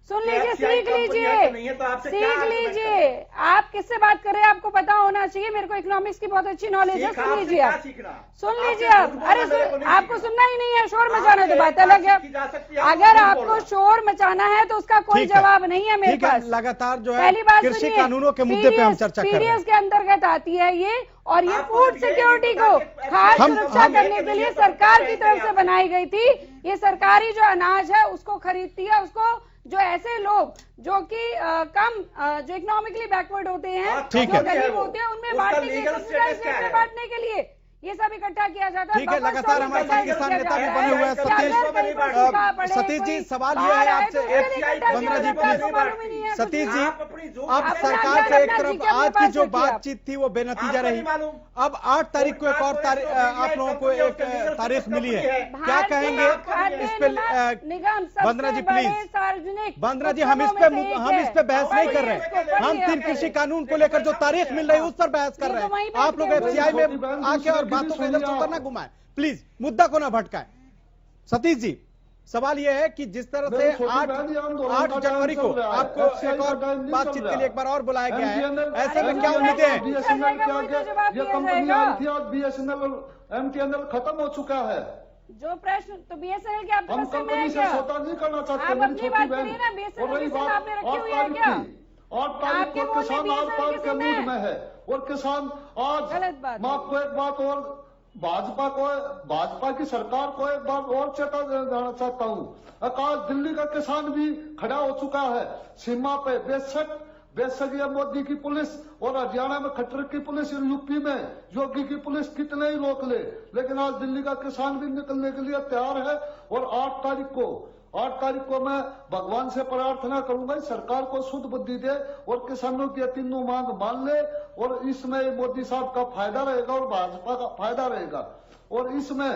सुन लीजिए सीख लीजिए। आप किससे बात कर रहे हैं आपको पता होना चाहिए। मेरे को इकोनॉमिक्स की बहुत अच्छी नॉलेज है। सुन लीजिए आप, सुन लीजिए आप। अरे आपको सुनना ही नहीं है, शोर मचाना तो बात अलग है। अगर आपको शोर मचाना है तो उसका कोई जवाब नहीं है मेरे पास। लगातार जो है पहली बात कृषि कानूनों के मुद्दे पे हम चर्चा कर रहे हैं। पीडीएस के अंतर्गत आती है ये, और ये फूड सिक्योरिटी को खाद्य सुरक्षा करने के लिए सरकार की तरफ से बनाई गई थी। ये सरकारी जो अनाज है उसको खरीदती है, उसको जो ऐसे लोग जो कि जो इकोनॉमिकली बैकवर्ड होते हैं, जो गरीब होते हैं, उनमें बांटने के लिए ये सब इकट्ठा किया जाता है। ठीक है, लगातार हमारे साथ किसान नेता भी बने हुए हैं। सतीश जी, सवाल ये है आपसे, बंद्रा जी प्लीज। सतीश जी, अब सरकार से एक तरफ आज की जो बातचीत थी वो बेनतीजा रही। अब 8 तारीख को एक और आप लोगों को एक तारीख मिली है, क्या कहेंगे इस पे? बंद्रा जी प्लीज, सार्वजनिक बंद्रा जी, हम इस पे बहस नहीं कर रहे। हम 3 कृषि कानून को लेकर जो तारीख मिल रही है उस पर बहस कर रहे हैं। आप लोग FCI में आके और बातों को इधर से उधर ना घुमाएं प्लीज, मुद्दा को ना भटकाएं। सतीश जी, सवाल यह है कि जिस तरह से 8 जनवरी को आपको एक और बातचीत के लिए एक बार और बुलाया गया है, ऐसे में क्या उम्मीदें हैं? ये कंपनी आई थी और BSNL और MTNL खत्म हो चुका है। जो प्रश्न तो BSNL के हम कंपनी से सौदा नहीं करना चाहते। आप अपनी बात करिए ना, BSNL की आपने रखी हुई है क्या? 8 तारीख को किसान आर पार के मूड में है और किसान आज, मैं आपको एक बात और, भाजपा की सरकार को एक बात और चेता देना चाहता हूँ। आज दिल्ली का किसान भी खड़ा हो चुका है सीमा पे। बेशक ये मोदी की पुलिस और हरियाणा में खट्टर की पुलिस, यूपी में योगी की पुलिस कितने ही रोक ले, लेकिन आज दिल्ली का किसान भी निकलने के लिए तैयार है। और 8 तारीख को मैं भगवान से प्रार्थना करूंगा सरकार को शुद्ध बुद्धि दे और किसानों की तीनों मांग मान ले, और इसमें मोदी साहब का फायदा रहेगा और भाजपा का फायदा रहेगा। और इसमें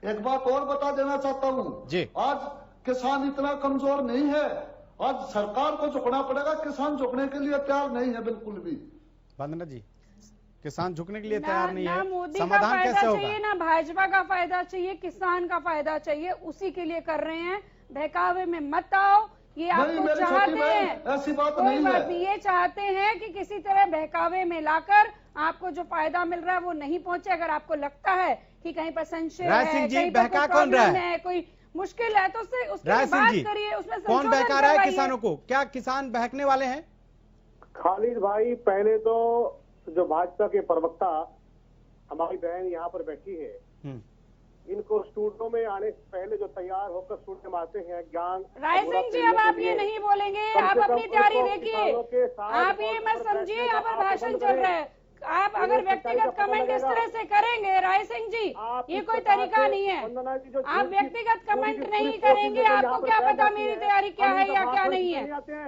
एक बात और बता देना चाहता हूं, आज किसान इतना कमजोर नहीं है। आज सरकार को झुकना पड़ेगा, किसान झुकने के लिए तैयार नहीं है बिल्कुल भी। वंदना जी, किसान झुकने के लिए तैयार नहीं है, मोदी समाधान कैसे होगा? चाहिए ना भाजपा का फायदा चाहिए, किसान का फायदा चाहिए, उसी के लिए कर रहे हैं। बहकावे में मत आओ, ये आपको चाहते हैं, ऐसी बात कोई नहीं बात है। नहीं, ये चाहते हैं कि किसी तरह बहकावे में लाकर आपको जो फायदा मिल रहा है वो नहीं पहुंचे। अगर आपको लगता है कि कहीं पर संशय है, कहीं पर कोई प्रॉब्लम है, कोई मुश्किल है, तो उसके बात करिए, उसमें कौन बहका रहा है किसानों को? क्या किसान बहकने वाले हैं? खालिद भाई, पहले तो जो भाजपा के प्रवक्ता हमारी बहन यहाँ पर बैठी है, इनको स्टूडियो में आने से पहले जो तैयार होकर स्टूडियो में आते हैं ज्ञान राय सिंह जी, अब आप ये नहीं बोलेंगे, आप अपनी तैयारी देखिए, आप ये मत समझिए यहाँ पर भाषण चल रहा है। आप अगर व्यक्तिगत कमेंट इस तरह से करेंगे राय सिंह जी, ये कोई तरीका नहीं है। आप व्यक्तिगत कमेंट नहीं करेंगे, आपको क्या पता मेरी तैयारी क्या है या क्या नहीं है।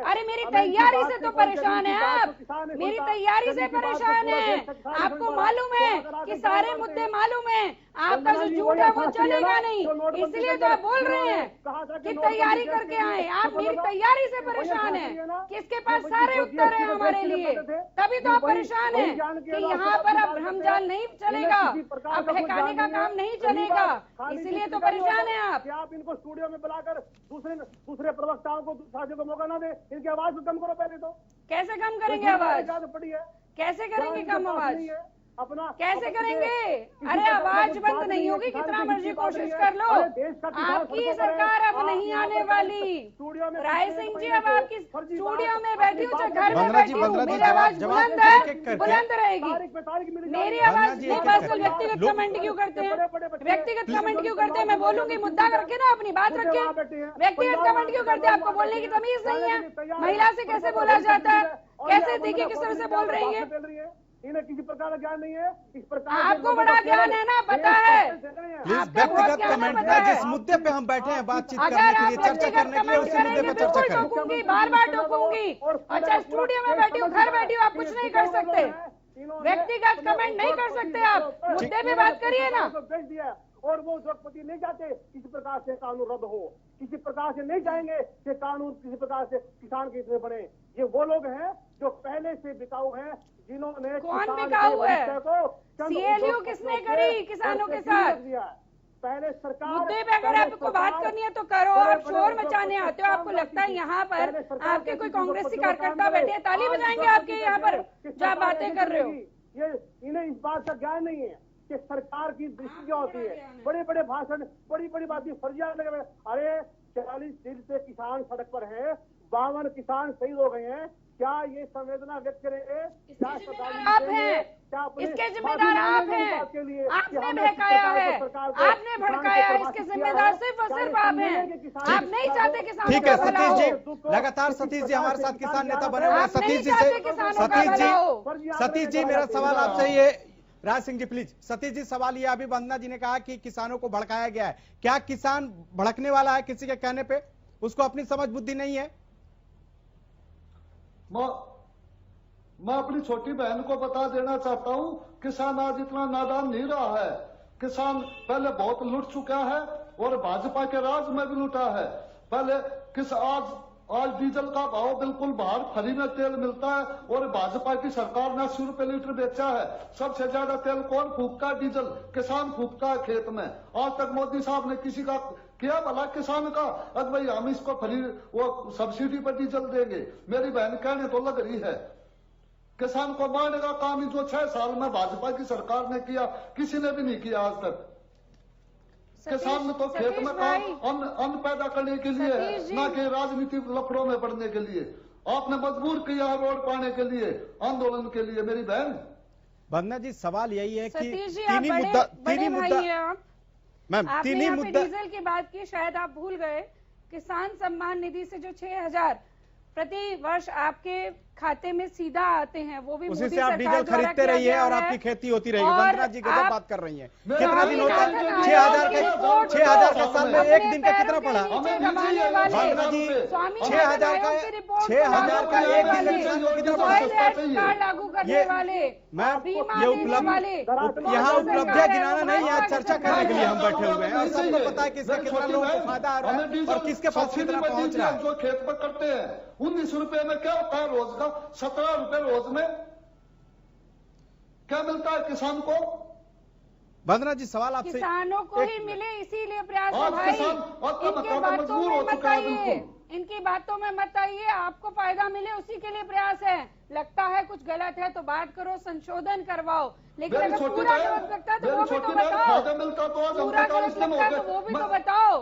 अरे मेरी तैयारी से तो परेशान है आप, मेरी तैयारी से परेशान है। आपको मालूम है कि सारे मुद्दे मालूम है, आपका जो झूठ है वो चलेगा नहीं, इसलिए तो आप बोल रहे हैं कि तैयारी करके आए। आप मेरी तैयारी से परेशान है, किसके पास सारे उत्तर है हमारे लिए, तभी तो आप परेशान है कि यहाँ पर अब भ्रमजाल नहीं चलेगा, अब बहकाने का काम नहीं चलेगा, इसलिए तो परेशान है आप। क्या आप इनको स्टूडियो में बुलाकर दूसरे प्रवक्ताओं को, साथियों को मौका ना दे? इनकी आवाज को कम करो पहले तो। कैसे कम करेंगे आवाज? पड़ी है, कैसे करेंगे कम आवाज? अपना कैसे करेंगे? अरे आवाज बंद नहीं होगी, कितना मर्जी कोशिश कर लो, आपकी सरकार अब नहीं आने वाली। राय सिंह जी, अब आपकी स्टूडियो में बैठी हूँ चाहे घर में बैठी हूँ, मेरी आवाज बुलंद है, बुलंद रहेगी मेरी आवाज। नहीं पर्सनल, व्यक्तिगत कमेंट क्यों करते हैं? व्यक्तिगत कमेंट क्यों करते हैं? मैं बोलूंगी, मुद्दा रखे ना, अपनी बात रखे। व्यक्तिगत कमेंट क्यों करते हैं? आपको बोलने की तमीज नहीं है? महिला से कैसे बोला जाता है? कैसे देखिए किस तरह से बोल रही है? इन्हें किसी प्रकार का ज्ञान नहीं है। इस प्रकार आपको बड़ा ज्ञान है ना, पता है। प्लीज व्यक्तिगत कमेंट ना, जिस मुद्दे पे हम बैठे हैं बातचीत करने के लिए, चर्चा करने के लिए, उसी मुद्दे पे चर्चा करें। बार बार टोकूंगी। अच्छा, स्टूडियो में बैठी हूँ, घर बैठी हूँ, आप कुछ नहीं कर सकते, व्यक्तिगत कमेंट नहीं कर सकते आप, मुद्दे पे बात करिए ना। और वो उद्योगपति नहीं चाहते किसी प्रकार से कानून रद्द हो, किसी प्रकार से नहीं चाहेंगे कि कानून किसी प्रकार से किसान के हित में बने। ये वो लोग हैं जो पहले से बिकाऊ हैं, जिन्होंने कौन बिकाऊ है? सीएलयू किसने करी किसानों के साथ? पहले सरकार मुद्दे पे अगर आपको बात करनी है तो करो। आप शोर मचाने आते हो, आपको लगता है यहाँ पर आपके कोई कांग्रेसी कार्यकर्ता बैठे हैं, ताली बजाएंगे आपके यहाँ पर जो आप बातें कर रहे हो? ये इन्हें इस बात का ज्ञान नहीं है कि सरकार की दृष्टि क्या होती है। बड़े बड़े भाषण, बड़ी बड़ी बातें, फर्जिया लगे हुए। अरे 40 दिन से किसान सड़क पर है, 52 किसान शहीद हो गए हैं। क्या ये संवेदना व्यक्त करेंगे? आप हैं, इसके जिम्मेदार आप हैं, आपने बहकाया है, आपने भड़काया, इसके जिम्मेदार सिर्फ और सिर्फ आप हैं। आप नहीं चाहते किसानों ठीक है सतीश जी, लगातार सतीश जी हमारे साथ किसान नेता बने हुए हैं। सतीश जी से सतीश जी मेरा सवाल आपसे ये, राज सिंह जी प्लीज। सतीश जी सवाल ये, अभी वंदना जी ने कहा कि किसानों को भड़काया गया है, क्या किसान भड़कने वाला है किसी के कहने पे? उसको अपनी समझ बुद्धि नहीं है? मैं अपनी छोटी बहन को बता देना चाहता हूं, किसान आज इतना नादान नहीं रहा है। किसान पहले बहुत लूट चुका है और भाजपा के राज में भी लूटा है। पहले आज डीजल का भाव बिल्कुल बाहर फ्री में तेल मिलता है और भाजपा की सरकार ने 80 रुपए लीटर बेचा है। सबसे ज्यादा तेल कौन फूकता है? डीजल किसान फूकता है खेत में। आज तक मोदी साहब ने किसी का क्या भला किसान का? अब भाई हम इसको फ्री वो सब्सिडी पर डीजल देंगे। मेरी बहन कहने तो लग रही है, किसान को मारने का काम ही जो 6 साल में भाजपा की सरकार ने किया, किसी ने भी नहीं किया आज तक। किसान ने तो खेत में काम अन्न पैदा करने के लिए है, न कि राजनीतिक लफड़ों में पड़ने के लिए। आपने मजबूर किया है रोड पाने के लिए, आंदोलन के लिए। मेरी बहन वंदना जी, सवाल यही है कि तीन मुद्दा मैम, तीन मुद्दा डीजल की बात की, शायद आप भूल गए। किसान सम्मान निधि से जो 6,000 प्रति वर्ष आपके खाते में सीधा आते हैं, वो भी उसी से आप डीजल खरीदते रहिए और आपकी खेती होती रहेगी। वंदना जी गजब बात कर रही हैं। कितना दिन होता है? 6,000 का साल में एक दिन का कितना पड़ा? वंदना जी 6,000 का एक दिन का कितना पड़ा? लागू करने वाले मैम, ये उपलब्ध यहाँ उपलब्धियां गिनाना नहीं, यहाँ चर्चा करने के लिए हम बैठे हुए हैं और सबको पता है कि इससे कितना लोगों को फायदा आ रहा है और किसके पास कितना पहुंच रहा है। जो खेत पर करते हैं 19 रुपए में क्या होता है रोज का? 17 रुपए रोज में क्या मिलता है किसान को? वंदना जी सवाल आपसे, किसानों को ही मिले इसीलिए प्रयास है भाई। इनकी बातों में मत आइए, इनकी बातों में मत आइए। आपको फायदा मिले उसी के लिए प्रयास है। लगता है कुछ गलत है तो बात करो, संशोधन करवाओ, लेकिन अगर पूरा गलत लगता है तो वो भी तो बताओ। पूरा गलत लगता है तो वो भी तो बताओ।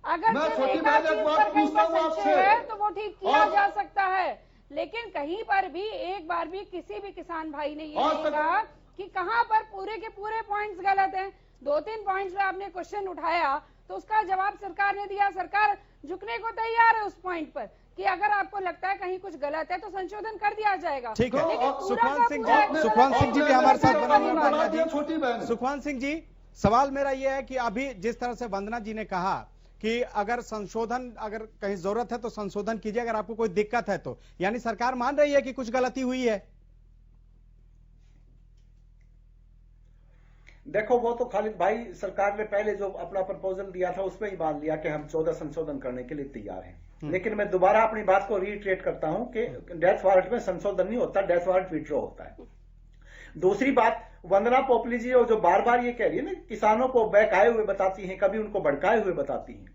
अगर एक आध चीज पर कहीं पर संशय है तो वो ठीक किया जा सकता है, लेकिन कहीं पर भी एक बार भी किसी भी किसान भाई ने ये नहीं कहा कि कहां पर पूरे के पूरे पॉइंट्स गलत हैं। 2-3 पॉइंट्स पे आपने क्वेश्चन उठाया तो उसका जवाब सरकार ने दिया। सरकार झुकने को तैयार है उस पॉइंट पर कि अगर आपको लगता है कहीं कुछ गलत है तो संशोधन कर दिया जाएगा। ठीक है, सुखवंत सिंह जी भी हमारे साथ बने हुए। सुखवंत सिंह जी, सवाल मेरा यह है कि अभी जिस तरह से वंदना जी ने कहा कि अगर संशोधन, अगर कहीं जरूरत है तो संशोधन कीजिए, अगर आपको कोई दिक्कत है तो, यानी सरकार मान रही है कि कुछ गलती हुई है? देखो, वो तो खालिद भाई, सरकार ने पहले जो अपना प्रपोजल दिया था उसमें ही मान लिया कि हम 14 संशोधन करने के लिए तैयार हैं। लेकिन मैं दोबारा अपनी बात को रीट्रेट करता हूं कि डेथ वारंट में संशोधन नहीं होता, डेथ वारंट विड्रॉ होता है। दूसरी बात, वंदना पोपली जी जो बार बार ये कह रही है ना, किसानों को बहकाए हुए बताती हैं, कभी उनको भड़काए हुए बताती हैं।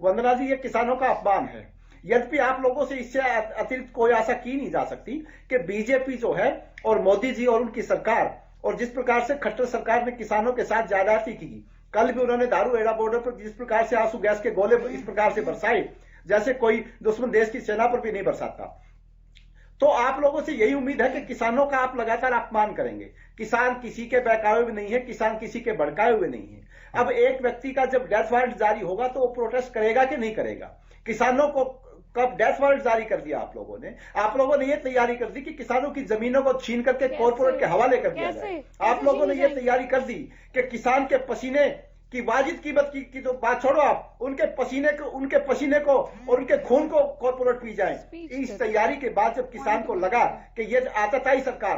वंदना जी, ये किसानों का अपमान है। यद्यपि आप लोगों से इससे अतिरिक्त कोई आशा की नहीं जा सकती कि बीजेपी जो है और मोदी जी और उनकी सरकार, और जिस प्रकार से खट्टर सरकार ने किसानों के साथ ज्यादती की, कल भी उन्होंने दारू एड़ा बॉर्डर पर जिस प्रकार से आंसू गैस के गोले इस प्रकार से बरसाए जैसे कोई दुश्मन देश की सेना पर भी नहीं बरसाता। तो आप लोगों से यही उम्मीद है कि किसानों का आप लगातार अपमान करेंगे। किसान किसी के बहकाए हुए नहीं है, किसान किसी के भड़काए हुए नहीं है। अब एक व्यक्ति का जब डेथ वारंट जारी होगा तो वो प्रोटेस्ट करेगा कि नहीं करेगा? किसानों को कब डेथ वारंट जारी कर दिया आप लोगों ने? आप लोगों ने ये तैयारी कर दी कि किसानों की जमीनों को छीन करके कॉर्पोरेट के हवाले कर दिया जाए। आप लोगों ने ये तैयारी कर दी कि किसान के पसीने की वाजिब कीमत की तो बात छोड़ो, आप उनके पसीने को और उनके खून को कॉर्पोरेट पी जाए। इस तैयारी के बाद जब किसान को लगा कि ये आतताई सरकार,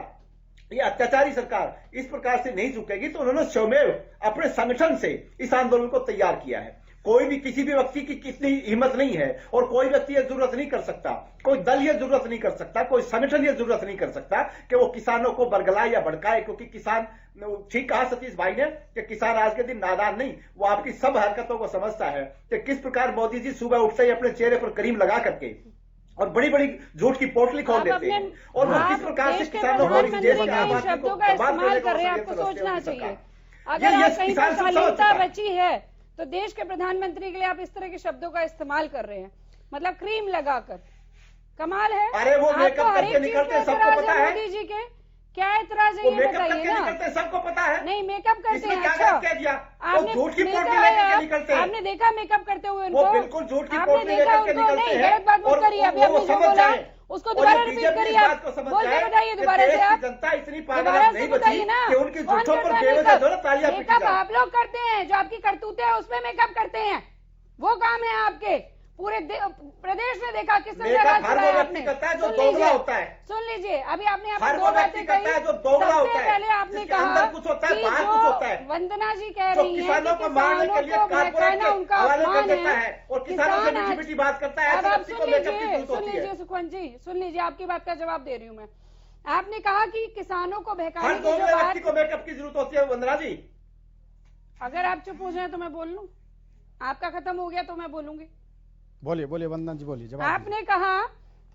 ये अत्याचारी सरकार इस प्रकार से नहीं झुकेगी, तो उन्होंने स्वयं अपने संगठन से इस आंदोलन को तैयार किया है। कोई भी किसी भी व्यक्ति की कितनी हिम्मत नहीं है और कोई व्यक्ति ये जरूरत नहीं कर सकता, कोई दल ये जरूरत नहीं कर सकता, कोई संगठन ये जरूरत नहीं कर सकता कि वो किसानों को बरगलाए या भड़काए, क्योंकि किसान, ठीक कहा सतीश भाई ने कि किसान आज के दिन नादान नहीं, वो आपकी सब हरकतों को समझता है कि किस प्रकार मोदी जी सुबह उठते ही अपने चेहरे पर क्रीम लगा करके और बड़ी बड़ी झूठ की पोटली खोल देते हैं और वो किस प्रकार से किसानों को इस देश की आबादी को बर्बाद करने का आपको सोचना चाहिए। अगर आप कहीं पर शालीनता बची है तो देश के प्रधानमंत्री के लिए आप इस तरह के शब्दों का इस्तेमाल कर रहे हैं, मतलब क्रीम लगाकर। कमाल है। अरे वो मेकअप करके निकलते, सबको पता है मोदी जी के क्या एतराज है, ये बताइए ना। सबको पता है। नहीं, मेकअप करते हैं। अच्छा, आपने झूठ की पोटली लेकर निकलते हैं। आपने देखा मेकअप करते हुए उनको? वो बिल्कुल झूठ की पोटली लेकर के निकलते हैं। गलत बात मत करिए। अभी आपने जो बोला उसको दोबारा रिपीट करिए। आप बोल के बताइए दोबारा से। आप जनता इतनी दोबारा से बताइए ना कि उनकी झूठों पर बेवजह तालियां पीटी मेकअप आप लोग करते हैं, जो आपकी करतूतें है उसमें मेकअप करते हैं, वो काम है आपके। पूरे प्रदेश में देखा किस तरह से राज चलाया आपने। जो दोगला होता है, सुन लीजिए, अभी आपने हर वो व्यक्ति करता है जो दोगला होता है। पहले आपने कहा कुछ होता है, बाहर कुछ होता है। वंदना जी कह रही है किसानों को मारने के लिए कारपोरेट उनका अपमान है और किसानों से मीठी मीठी बात करता है। अब आप सुन लीजिए सुखवंत जी, सुन लीजिए, आपकी बात का जवाब दे रही हूँ मैं। आपने कहा कि किसानों को बहकाने की जो बात को मेकअप की जरूरत होती है। वंदना जी, अगर आप चुप हो जाए तो मैं बोल लूं? आपका खत्म हो गया तो मैं बोलूंगी। बोलिए बोलिए वंदना जी, बोलिए। जवाब आपने कहा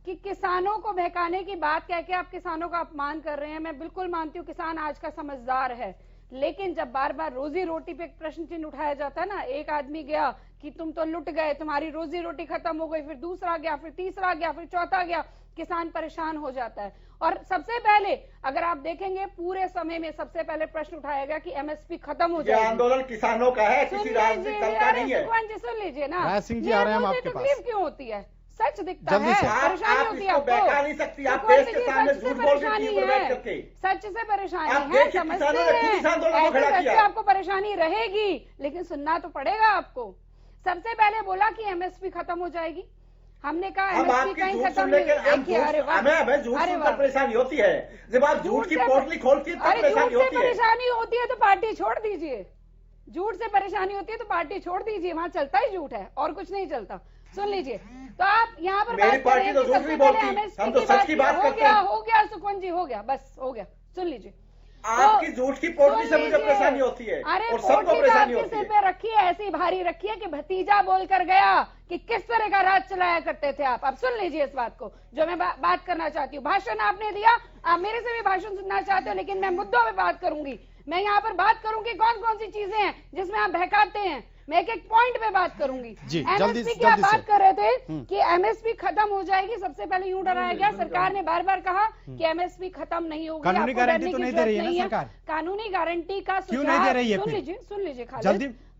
कि किसानों को बहकाने की बात कह के आप किसानों का अपमान कर रहे हैं। मैं बिल्कुल मानती हूँ किसान आज का समझदार है, लेकिन जब बार बार रोजी रोटी पे एक प्रश्न चिन्ह उठाया जाता है ना, एक आदमी गया कि तुम तो लुट गए, तुम्हारी रोजी रोटी खत्म हो गई, फिर दूसरा गया, फिर तीसरा गया, फिर चौथा गया, किसान परेशान हो जाता है। और सबसे पहले अगर आप देखेंगे पूरे समय में सबसे पहले प्रश्न उठाया गया कि एमएसपी खत्म हो जाएगी। आंदोलन किसानों का है, किसी राजनीतिक दल का नहीं है। सुखवंत जी सुन लीजिए ना, राज सिंह जी आ रहे हैं हम आपके पास। तकलीफ क्यों होती है? सच दिखता है, परेशानी होती है, बहका नहीं सकती आप देश के सामने झूठ बोल के। सच से परेशानी है, समझते हैं, ऐसे आपको परेशानी रहेगी, लेकिन सुनना तो पड़ेगा आपको। सबसे पहले बोला कि एमएसपी खत्म हो जाएगी, हमने कहा एमएसपी कहीं खत्म नहीं। हमें झूठ सुनकर परेशानी होती है, जब आप झूठ की पोटली खोलती है तब परेशानी होती है। परेशानी होती है तो पार्टी छोड़ दीजिए। झूठ से परेशानी होती है तो पार्टी छोड़ दीजिए, वहां चलता ही झूठ है और कुछ नहीं चलता। सुन लीजिए, तो आप यहाँ पर मेरी पार्टी तो झूठ नहीं बोलती, हम तो सच की बात करते हैं। हो गया सुखवंत जी, हो गया, बस हो गया। सुन लीजिए, आपकी झूठ की पोटली से मुझे परेशानी होती है और सबको परेशानी होती है। सिर पे रखी है, ऐसी भारी रखी है कि भतीजा बोलकर गया कि किस तरह का राज चलाया करते थे आप। अब सुन लीजिए इस बात को जो मैं बात करना चाहती हूँ। भाषण आपने दिया, आप मेरे से भी भाषण सुनना चाहते हो, लेकिन मैं मुद्दों पे बात करूंगी। मैं यहाँ पर बात करूंगी कौन कौन सी चीजें हैं जिसमें आप बहकाते हैं, मैं एक एक पॉइंट पे बात करूंगी। एमएसपी की आप बात कर रहे थे कि एमएसपी खत्म हो जाएगी, सबसे पहले यूं डराया गया। सरकार ने बार बार कहा कि एमएसपी खत्म नहीं होगी, कानूनी गारंटी तो नहीं दे रही है ना सरकार। कानूनी गारंटी का क्यों नहीं दे रही है? सुन लीजिए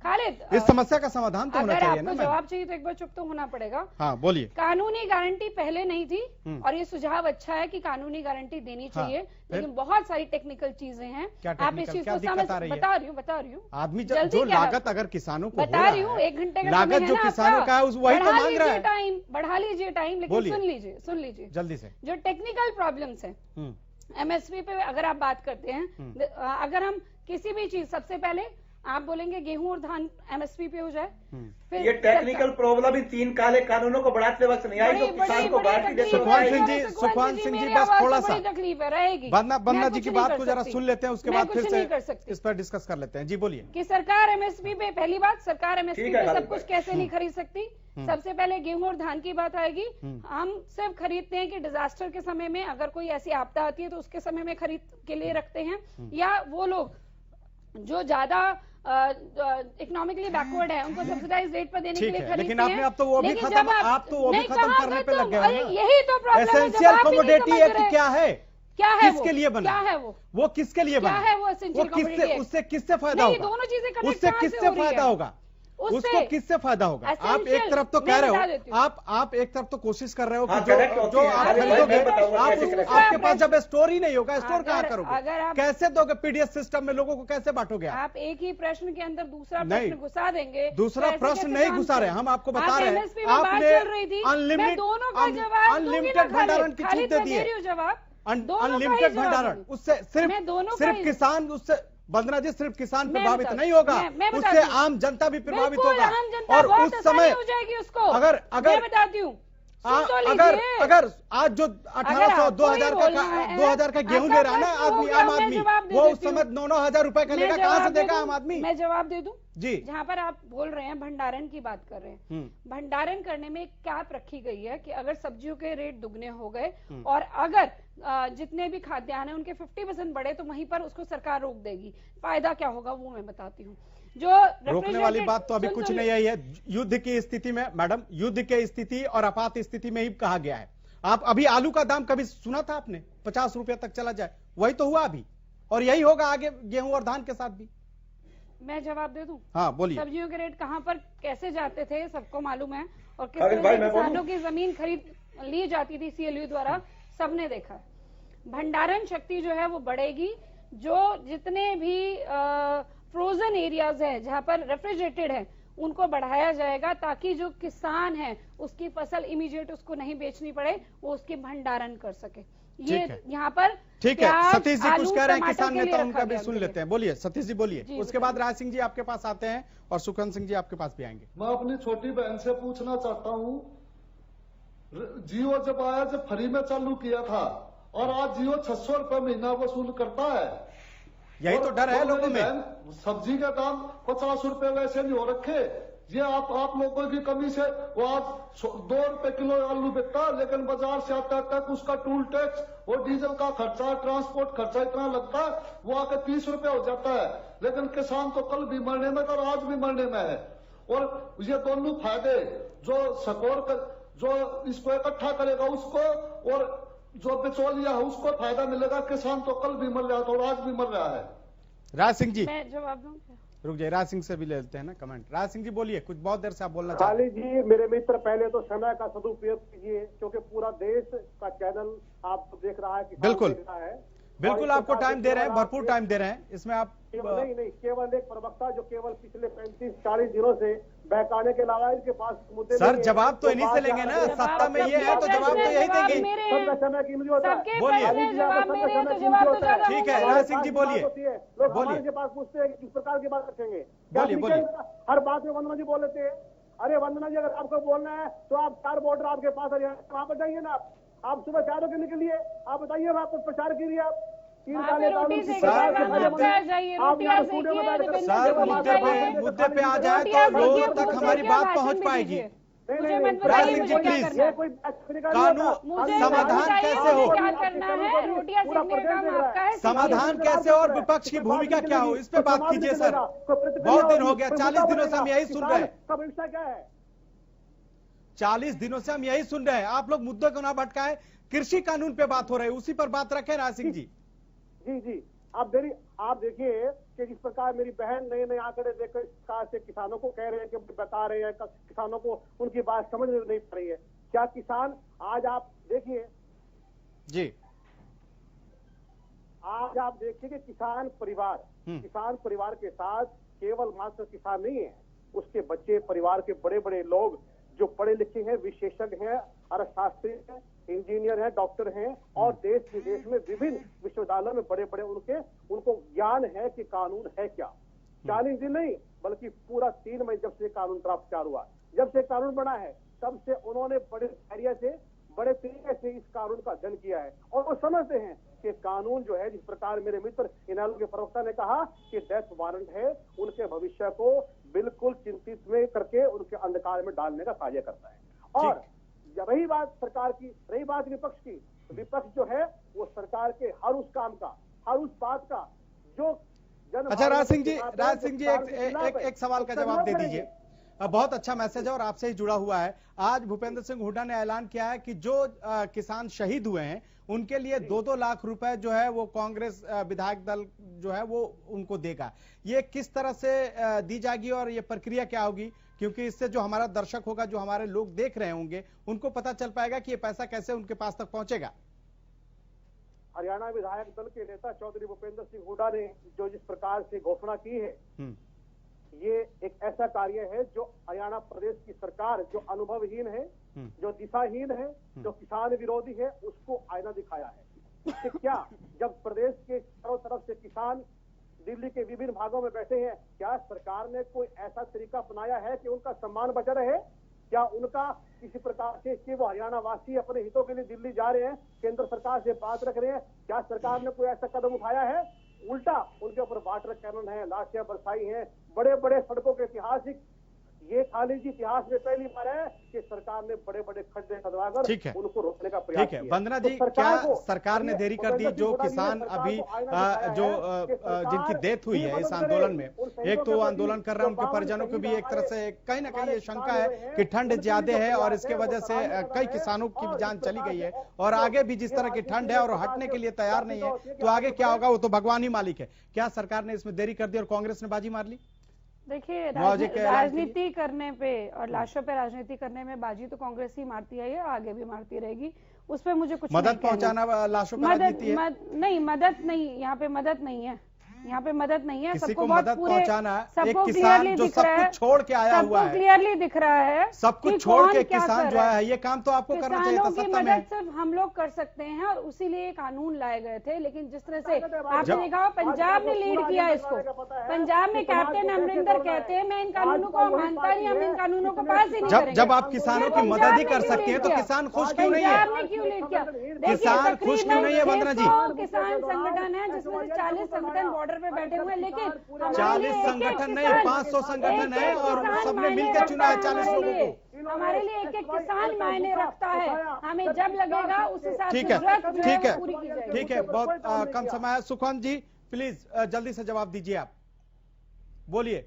खालिद, इस समस्या का समाधान तो होना चाहिए ना। आपको जवाब चाहिए तो एक बार चुप तो होना पड़ेगा। हाँ बोलिए। कानूनी गारंटी पहले नहीं थी और ये सुझाव अच्छा है कि कानूनी गारंटी देनी चाहिए, लेकिन बहुत सारी टेक्निकल चीजें हैं। आप इस चीज को समझ, बता रही हूँ आदमी जो लागत अगर किसानों को बता रही हूँ, 1 घंटे का लागत जो किसानों का है वही तो मांग रहा है। टाइम बढ़ा लीजिए टाइम, लेकिन सुन लीजिए जल्दी से। जो टेक्निकल प्रॉब्लम्स है एमएसपी पे अगर आप बात करते हैं, अगर हम किसी भी चीज, सबसे पहले आप बोलेंगे गेहूं और धान एमएसपी पे हो जाए, फिर ये टेक्निकल प्रॉब्लम इन 3 काले कानूनों को बढ़ाते वक्त नहीं आई, जो किसान को गारंटी देते। सुखवंत सिंह जी बस थोड़ा सा तकलीफ रहेगी। वंदना जी की बात को जरा सुन लेते हैं, उसके बाद फिर से इस पर डिस्कस कर लेते हैं। जी बोलिए। कि सरकार एमएसपी पे, पहली बात सरकार एमएसपी पे सब कुछ कैसे नहीं खरीद सकती। सबसे पहले गेहूं और धान की बात आएगी। हम सिर्फ खरीदते हैं कि डिजास्टर के समय में अगर कोई ऐसी आपदा आती है तो उसके समय में खरीद के लिए रखते हैं, या वो लोग जो ज्यादा इकोनॉमिकली बैकवर्ड है उनको सब्सिडाइज रेट पर देने के लिए खरीदते हैं। लेकिन आपने अब तो वो भी खत्म, आप तो वो भी खत्म करने पे लग गए हैं। यही तो प्रॉब्लम है। एसेंशियल कमोडिटी एक्ट क्या है? क्या है? किसके लिए बना? क्या है वो किसके लिए बना? क्या है वो एसेंशियल कमोडिटी एक्ट? उससे किससे फायदा होगा? दोनों चीजें कनेक्ट उससे किससे फायदा होगा? उसको किससे फायदा होगा? आप एक तरफ तो कह रहे हो, आप एक तरफ तो कोशिश कर रहे हो कि जो आप खरीदोगे, आपके पास जब स्टोर ही नहीं होगा, स्टोर कहाँ करोगे? कैसे दोगे? पीडीएस सिस्टम में लोगों को कैसे बांटोगे? आप एक ही प्रश्न के अंदर दूसरा प्रश्न घुसा देंगे। दूसरा प्रश्न नहीं घुसा रहे, हम आपको बता रहे हैं। आपने अनलिमिटेड भंडारण की छूट दे दी है, अनलिमिटेड भंडारण। उससे सिर्फ किसान उससे वंदना जी, सिर्फ किसान प्रभावित नहीं होगा, उससे आम जनता भी प्रभावित होगा। और उस समय हो जाएगी उसको। अगर मैं बताती हूँ, अगर आज जो 1800 2000 का गेहूं ले रहा है ना आदमी, आम आदमी, वो उस समय 9-9 हजार रुपए का लेगा, कहां से देगा आम आदमी? मैं जवाब दे दूं जी। जहां पर आप बोल रहे हैं भंडारण की बात कर रहे हैं, भंडारण करने में एक कैप रखी गई है कि अगर सब्जियों के रेट दुगने हो गए और अगर जितने भी खाद्यान्न है उनके 50% बढ़े तो वहीं पर उसको सरकार रोक देगी। फायदा क्या होगा वो मैं बताती हूँ। जो रोकने वाली बात तो अभी कुछ नहीं आई है। युद्ध की स्थिति में मैडम, युद्ध की स्थिति और आपात स्थिति में ही कहा गया है। आप अभी आलू का दाम कभी सुना था आपने 50 रुपए तक चला जाए? वही तो हुआ अभी, और यही होगा आगे गेहूं और धान के साथ भी। मैं जवाब दे दूं? हाँ बोलिए। सब्जियों के रेट कहां पर कैसे जाते थे सबको मालूम है, और किस तरह से किसानों की जमीन खरीद ली जाती थी CLU द्वारा, सबने देखा है। भंडारण शक्ति जो है वो बढ़ेगी। जो जितने भी फ्रोजन एरियाज है जहां पर रेफ्रिजरेटेड है उनको बढ़ाया जाएगा, ताकि जो किसान है उसकी फसल इमीडिएट उसको नहीं बेचनी पड़े, वो उसके भंडारण कर सके। ये यहाँ पर ठीक है। सतीश जी कुछ कह रहे हैं, किसान नेता, उनका भी सुन लेते हैं। बोलिए सतीश जी, बोलिए। उसके बाद राज सिंह जी आपके पास आते हैं और सुखवंत सिंह जी आपके पास भी आएंगे। मैं अपनी छोटी बहन से पूछना चाहता हूँ, जियो जब आया, जब फ्री में चालू किया था, और आज जियो 600 रुपए महीना वसूल करता है। यही तो डर है लोगों में। सब्जी का दाम 50 रुपए वैसे नहीं हो रखे, ये आप लोगों की कमी से वो आज 2 रुपए किलो आलू बिकता है, लेकिन बाजार से आता तक उसका टूल टैक्स और डीजल का खर्चा, ट्रांसपोर्ट खर्चा इतना लगता है, वो आके 30 रुपए हो जाता है। लेकिन किसान तो कल भी मरने में था और आज भी मरने में है। और ये दोनों फायदे जो सकोर कर, जो इसको इकट्ठा करेगा उसको, और जो बिचौलिया है उसको फायदा मिलेगा। किसान तो कल भी मर रहा था और आज भी मर रहा है। राज सिंह जी, मैं जवाब दूं? रुक जाइए, राज सिंह से भी ले लेते हैं ना कमेंट। राज सिंह जी बोलिए, कुछ बहुत देर से आप बोलना चाहते हैं। खालिद जी, मेरे मित्र, पहले तो समय का सदुपयोग कीजिए, क्योंकि पूरा देश का चैनल आप देख रहा है, बिल्कुल देख रहा है। बिल्कुल आपको टाइम दे रहे हैं, भरपूर टाइम दे रहे हैं। इसमें आप नहीं, केवल एक प्रवक्ता जो केवल पिछले 35-40 दिनों से बहकाने के अलावा इनके पास मुद्दे सर जवाब तो इन्हीं से लेंगे ना, सत्ता में ये है तो जवाब तो यही देंगे। समय कीमती होता है। बोलिए। ठीक है राज सिंह जी बोलिए। लोग हमारे के पास पूछते हैं किस प्रकार की बात रखेंगे। बोलिए। हर बात में वंदना जी बोल लेते हैं। अरे वंदना जी, अगर आपको बोलना है तो आप 4 बॉर्डर आपके पास है, वहां पर जाइए ना। आप सुबह 4 बजे के लिए आप बताइए, आप प्रचार कीजिए। आप मुद्दे पे आ जाए तो लोगों तक हमारी बात पहुंच पाएगी। राज सिंह जी प्लीज, कानून समाधान कैसे हो, समाधान कैसे और विपक्ष की भूमिका क्या हो, इस पे बात कीजिए सर। बहुत दिन हो गया, 40 दिनों से हम यही सुन रहे हैं। 40 दिनों से हम यही सुन रहे हैं। आप लोग मुद्दे को ना भटकाएं, कृषि कानून पे बात हो रही है, उसी पर बात रखें। राज सिंह जी जी, आप देखिए कि जिस प्रकार मेरी बहन नए आंकड़े देखकर इस प्रकार से किसानों को कह रहे हैं कि बता रहे हैं, किसानों को उनकी बात समझ नहीं पा रही है। क्या किसान, आज आप देखिए जी, आज आप देखिए कि किसान परिवार के साथ केवल मात्र किसान नहीं है, उसके बच्चे, परिवार के बड़े बड़े लोग जो पढ़े लिखे हैं, विशेषज्ञ हैं, अर्थशास्त्री हैं, इंजीनियर हैं, डॉक्टर हैं, और देश विदेश में विभिन्न विश्वविद्यालयों में बड़े बड़े उनको ज्ञान है कि कानून है क्या। 40 दिन नहीं बल्कि पूरा 3 मई जब से कानून प्रचार हुआ, जब से कानून बना है, तब से उन्होंने बड़े धैर्य से, बड़े तरीके से इस कानून का अध्ययन किया है। और वो समझते हैं कि कानून जो है, जिस प्रकार मेरे मित्र इनेलो के प्रवक्ता ने कहा कि डेथ वारंट है, उनके भविष्य को बिल्कुल चिंतित में करके उनके अंधकार में डालने का कार्य करता है। और जब रही बात सरकार की, रही बात विपक्ष की, विपक्ष जो है वो सरकार के हर उस काम का, हर उस बात का जो अच्छा राज सिंह जी एक सवाल का जवाब दे दीजिए। बहुत अच्छा मैसेज है और आपसे ही जुड़ा हुआ है। आज भूपेंद्र सिंह हुड्डा ने ऐलान किया है कि जो किसान शहीद हुए हैं उनके लिए 2-2 लाख रुपए जो है वो कांग्रेस विधायक दल जो है वो उनको देगा। ये किस तरह से दी जाएगी और ये प्रक्रिया क्या होगी? क्योंकि इससे जो हमारा दर्शक होगा, जो हमारे लोग देख रहे होंगे, उनको पता चल पाएगा कि ये पैसा कैसे उनके पास तक पहुंचेगा। हरियाणा विधायक दल के नेता चौधरी भूपेंद्र सिंह हुड्डा ने जो जिस प्रकार से घोषणा की है, ये एक ऐसा कार्य है जो हरियाणा प्रदेश की सरकार जो अनुभवहीन है, जो दिशाहीन है, जो किसान विरोधी है, उसको आईना दिखाया है। इससे क्या, जब प्रदेश के चारों तरफ से किसान दिल्ली के विभिन्न भागों में बैठे हैं, क्या सरकार ने कोई ऐसा तरीका अपनाया है कि उनका सम्मान बचा रहे? क्या उनका किसी प्रकार से कि वो हरियाणा वासी अपने हितों के लिए दिल्ली जा रहे हैं, केंद्र सरकार से बात रख रहे हैं, क्या सरकार ने कोई ऐसा कदम उठाया है? उल्टा उनके ऊपर वाटर कैनन है, लाठियां बरसाई हैं, बड़े बड़े सड़कों के ऐतिहासिक, ये खाली जी इतिहास में पहली बार है कि सरकार ने बड़े बड़े खड्डे खुदवाकर उनको रोकने का प्रयास किया। वंदना जी, क्या सरकार ने देरी कर दी? जो किसान अभी जिनकी डेथ हुई है इस आंदोलन में, एक तो आंदोलन कर रहे हैं, उनके परिजनों को भी एक तरह से कहीं ना कहीं ये शंका है कि ठंड ज्यादा है और इसके वजह से कई किसानों की जान चली गई है, और आगे भी जिस तरह की ठंड है और हटने के लिए तैयार नहीं है, तो आगे क्या होगा वो तो भगवान ही मालिक है। क्या सरकार ने इसमें देरी कर दी और कांग्रेस ने बाजी मार ली? देखिए, राजनीति करने पे और लाशों पे राजनीति करने में बाजी तो कांग्रेस ही मारती है, ये आगे भी मारती रहेगी। उस पे मुझे कुछ मदद पहुंचाना लाशों पे राजनीति है? नहीं, मदद नहीं, यहाँ पे मदद नहीं है, यहाँ पे मदद नहीं है। सबको मदद पहुंचाना, एक किसान जो सब कुछ छोड़ के आया हुआ है, क्लियरली दिख रहा है, सब कुछ छोड़ के किसान जो है, ये काम तो आपको करना चाहिए था। सत्ता में सिर्फ हम लोग कर सकते हैं और उसीलिए कानून लाए गए थे। लेकिन जिस तरह से आपने देखा, पंजाब ने लीड किया इसको, पंजाब में कैप्टन अमरिंदर कहते हैं मैं इन कानूनों को मानता नहीं, हम इन कानूनों को पास ही नहीं करेंगे। जब आप किसानों की मदद ही कर सकते हैं तो किसान खुश क्यों नहीं है? क्यों लीड किया? किसान खुश क्यों नहीं है वंदना जी? किसान संगठन है जिसमें से 40 संगठन बॉर्डर पे बैठे हुए, 40 संगठन नहीं, 500 संगठन है और सबने मिलकर चुना है 40 लोगों को। हमारे लिए एक एक किसान मायने रखता है, हमें जब लगेगा उस हिसाब से ठीक है, ठीक है। बहुत कम समय है। सुखवंत जी प्लीज जल्दी से जवाब दीजिए, आप बोलिए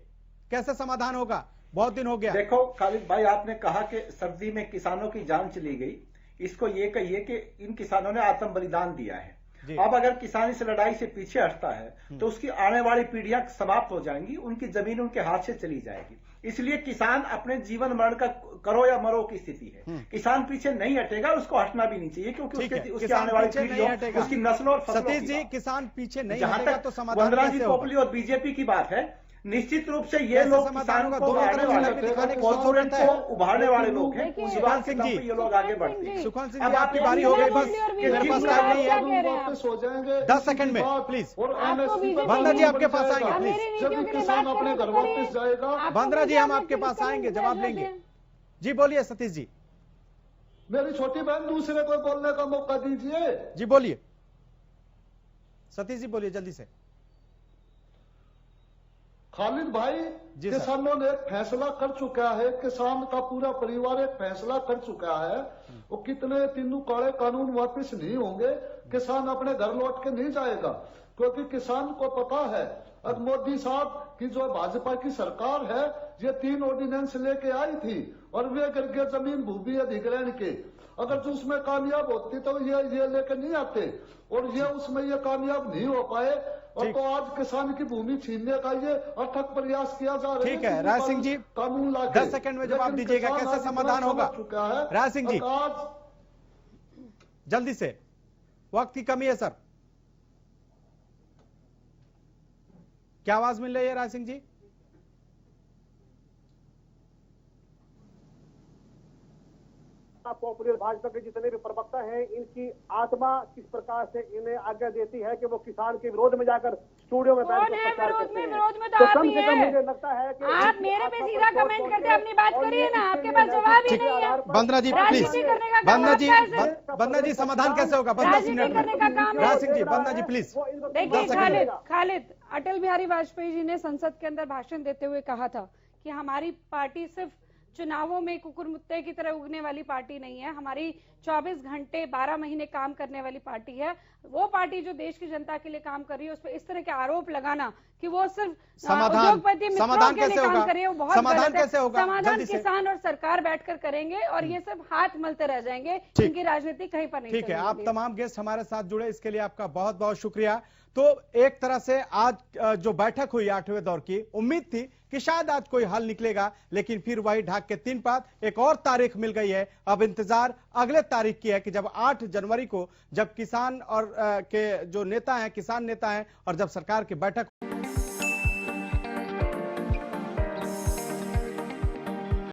कैसे समाधान होगा? बहुत दिन हो गया। देखो खालिद भाई, आपने कहा कि सर्दी में किसानों की जान चली गई, इसको ये कहिए कि इन किसानों ने आत्म बलिदान दिया है। अब अगर किसान इस लड़ाई से पीछे हटता है तो उसकी आने वाली पीढ़ियां समाप्त हो जाएंगी, उनकी जमीन उनके हाथ से चली जाएगी। इसलिए किसान अपने जीवन मरण का करो या मरो की स्थिति है। किसान पीछे नहीं हटेगा, उसको हटना भी नहीं चाहिए, क्योंकि उसकी आने वाली पीढ़ियों, उसकी नस्लों और सतीश जी, किसान पीछे नहीं जहां हटेगा तक तो समाधान वंदना जी पोपली और बीजेपी की बात है, निश्चित रूप से ये लोग किसानों को उभारने वाले लोग हैं। सुखवंत सिंह जी, ये लोग आगे बढ़ते हैं। सुखवंत सिंह जी, आपकी बारी हो गई, बस मेरे पास टाइम नहीं है, 10 सेकंड में प्लीज। वंदना जी आपके पास आएंगे प्लीज। जब किसान अपने घर वापस जाएगा, वंदना जी हम आपके पास आएंगे, जवाब लेंगे जी। बोलिए सतीश जी। मेरी छोटी बहन, दूसरे को बोलने का मौका दीजिए जी। बोलिए सतीश जी, बोलिए जल्दी से। खालिद भाई, किसानों ने फैसला कर चुका है, किसान का पूरा परिवार एक फैसला कर चुका है, वो कितने तीनों काले कानून वापस नहीं होंगे, किसान अपने घर लौट के नहीं जाएगा, क्योंकि किसान को पता है अब मोदी साहब की जो भाजपा की सरकार है, ये 3 ऑर्डिनेंस लेके आई थी और वे करके जमीन भूमि अधिग्रहण के, अगर जो उसमें कामयाब होती तो ये लेकर नहीं आते, और ये उसमें ये कामयाब नहीं हो पाए, और तो आज किसान की भूमि छीनने का ये अथक प्रयास किया जा रहा है। ठीक है राज सिंह जी, कानून ला 10 सेकंड में जवाब दीजिएगा, कैसे समाधान होगा? राज सिंह जी जल्दी से, वक्त की कमी है सर। क्या आवाज मिल रही है राज सिंह जी? पॉपुलर भाजपा के जितने भी प्रवक्ता हैं, इनकी आत्मा किस प्रकार से इन्हें आज्ञा देती है कि वो किसान के विरोध में जाकर स्टूडियो में बैठकर प्रचार करते हैं। तो कम से कम मुझे लगता है कि आप मेरे पे सीधा कमेंट करके अपनी बात करिए ना, आपके पास जवाब ही नहीं है। वंदना जी प्लीज, वंदना जी समाधान कैसे होगा? 10 मिनट में राज सिंह जी, वंदना जी प्लीज। देखिए खालिद, अटल बिहारी वाजपेयी जी ने संसद के अंदर भाषण देते हुए कहा था कि हमारी पार्टी सिर्फ चुनावों में कुकुरमुत्ते की तरह उगने वाली पार्टी नहीं है, हमारी 24 घंटे 12 महीने काम करने वाली पार्टी है। वो पार्टी जो देश की जनता के लिए काम कर रही है, उस पर इस तरह के आरोप लगाना कि वो सिर्फ उद्योगपति मित्रों के लिए काम कर रही है, वो बहुत गलत है। समाधान किसान और सरकार बैठकर करेंगे और ये सब हाथ मलते रह जाएंगे, इनकी राजनीति कहीं पर नहीं। ठीक है, आप तमाम गेस्ट हमारे साथ जुड़े, इसके लिए आपका बहुत बहुत शुक्रिया। तो एक तरह से आज जो बैठक हुई 8वें दौर की, उम्मीद थी कि शायद आज कोई हल निकलेगा, लेकिन फिर वही ढाक के 3 पात, एक और तारीख मिल गई है। अब इंतजार अगले तारीख की है कि जब 8 जनवरी को जब किसान और के जो नेता हैं, किसान नेता हैं, और जब सरकार की बैठक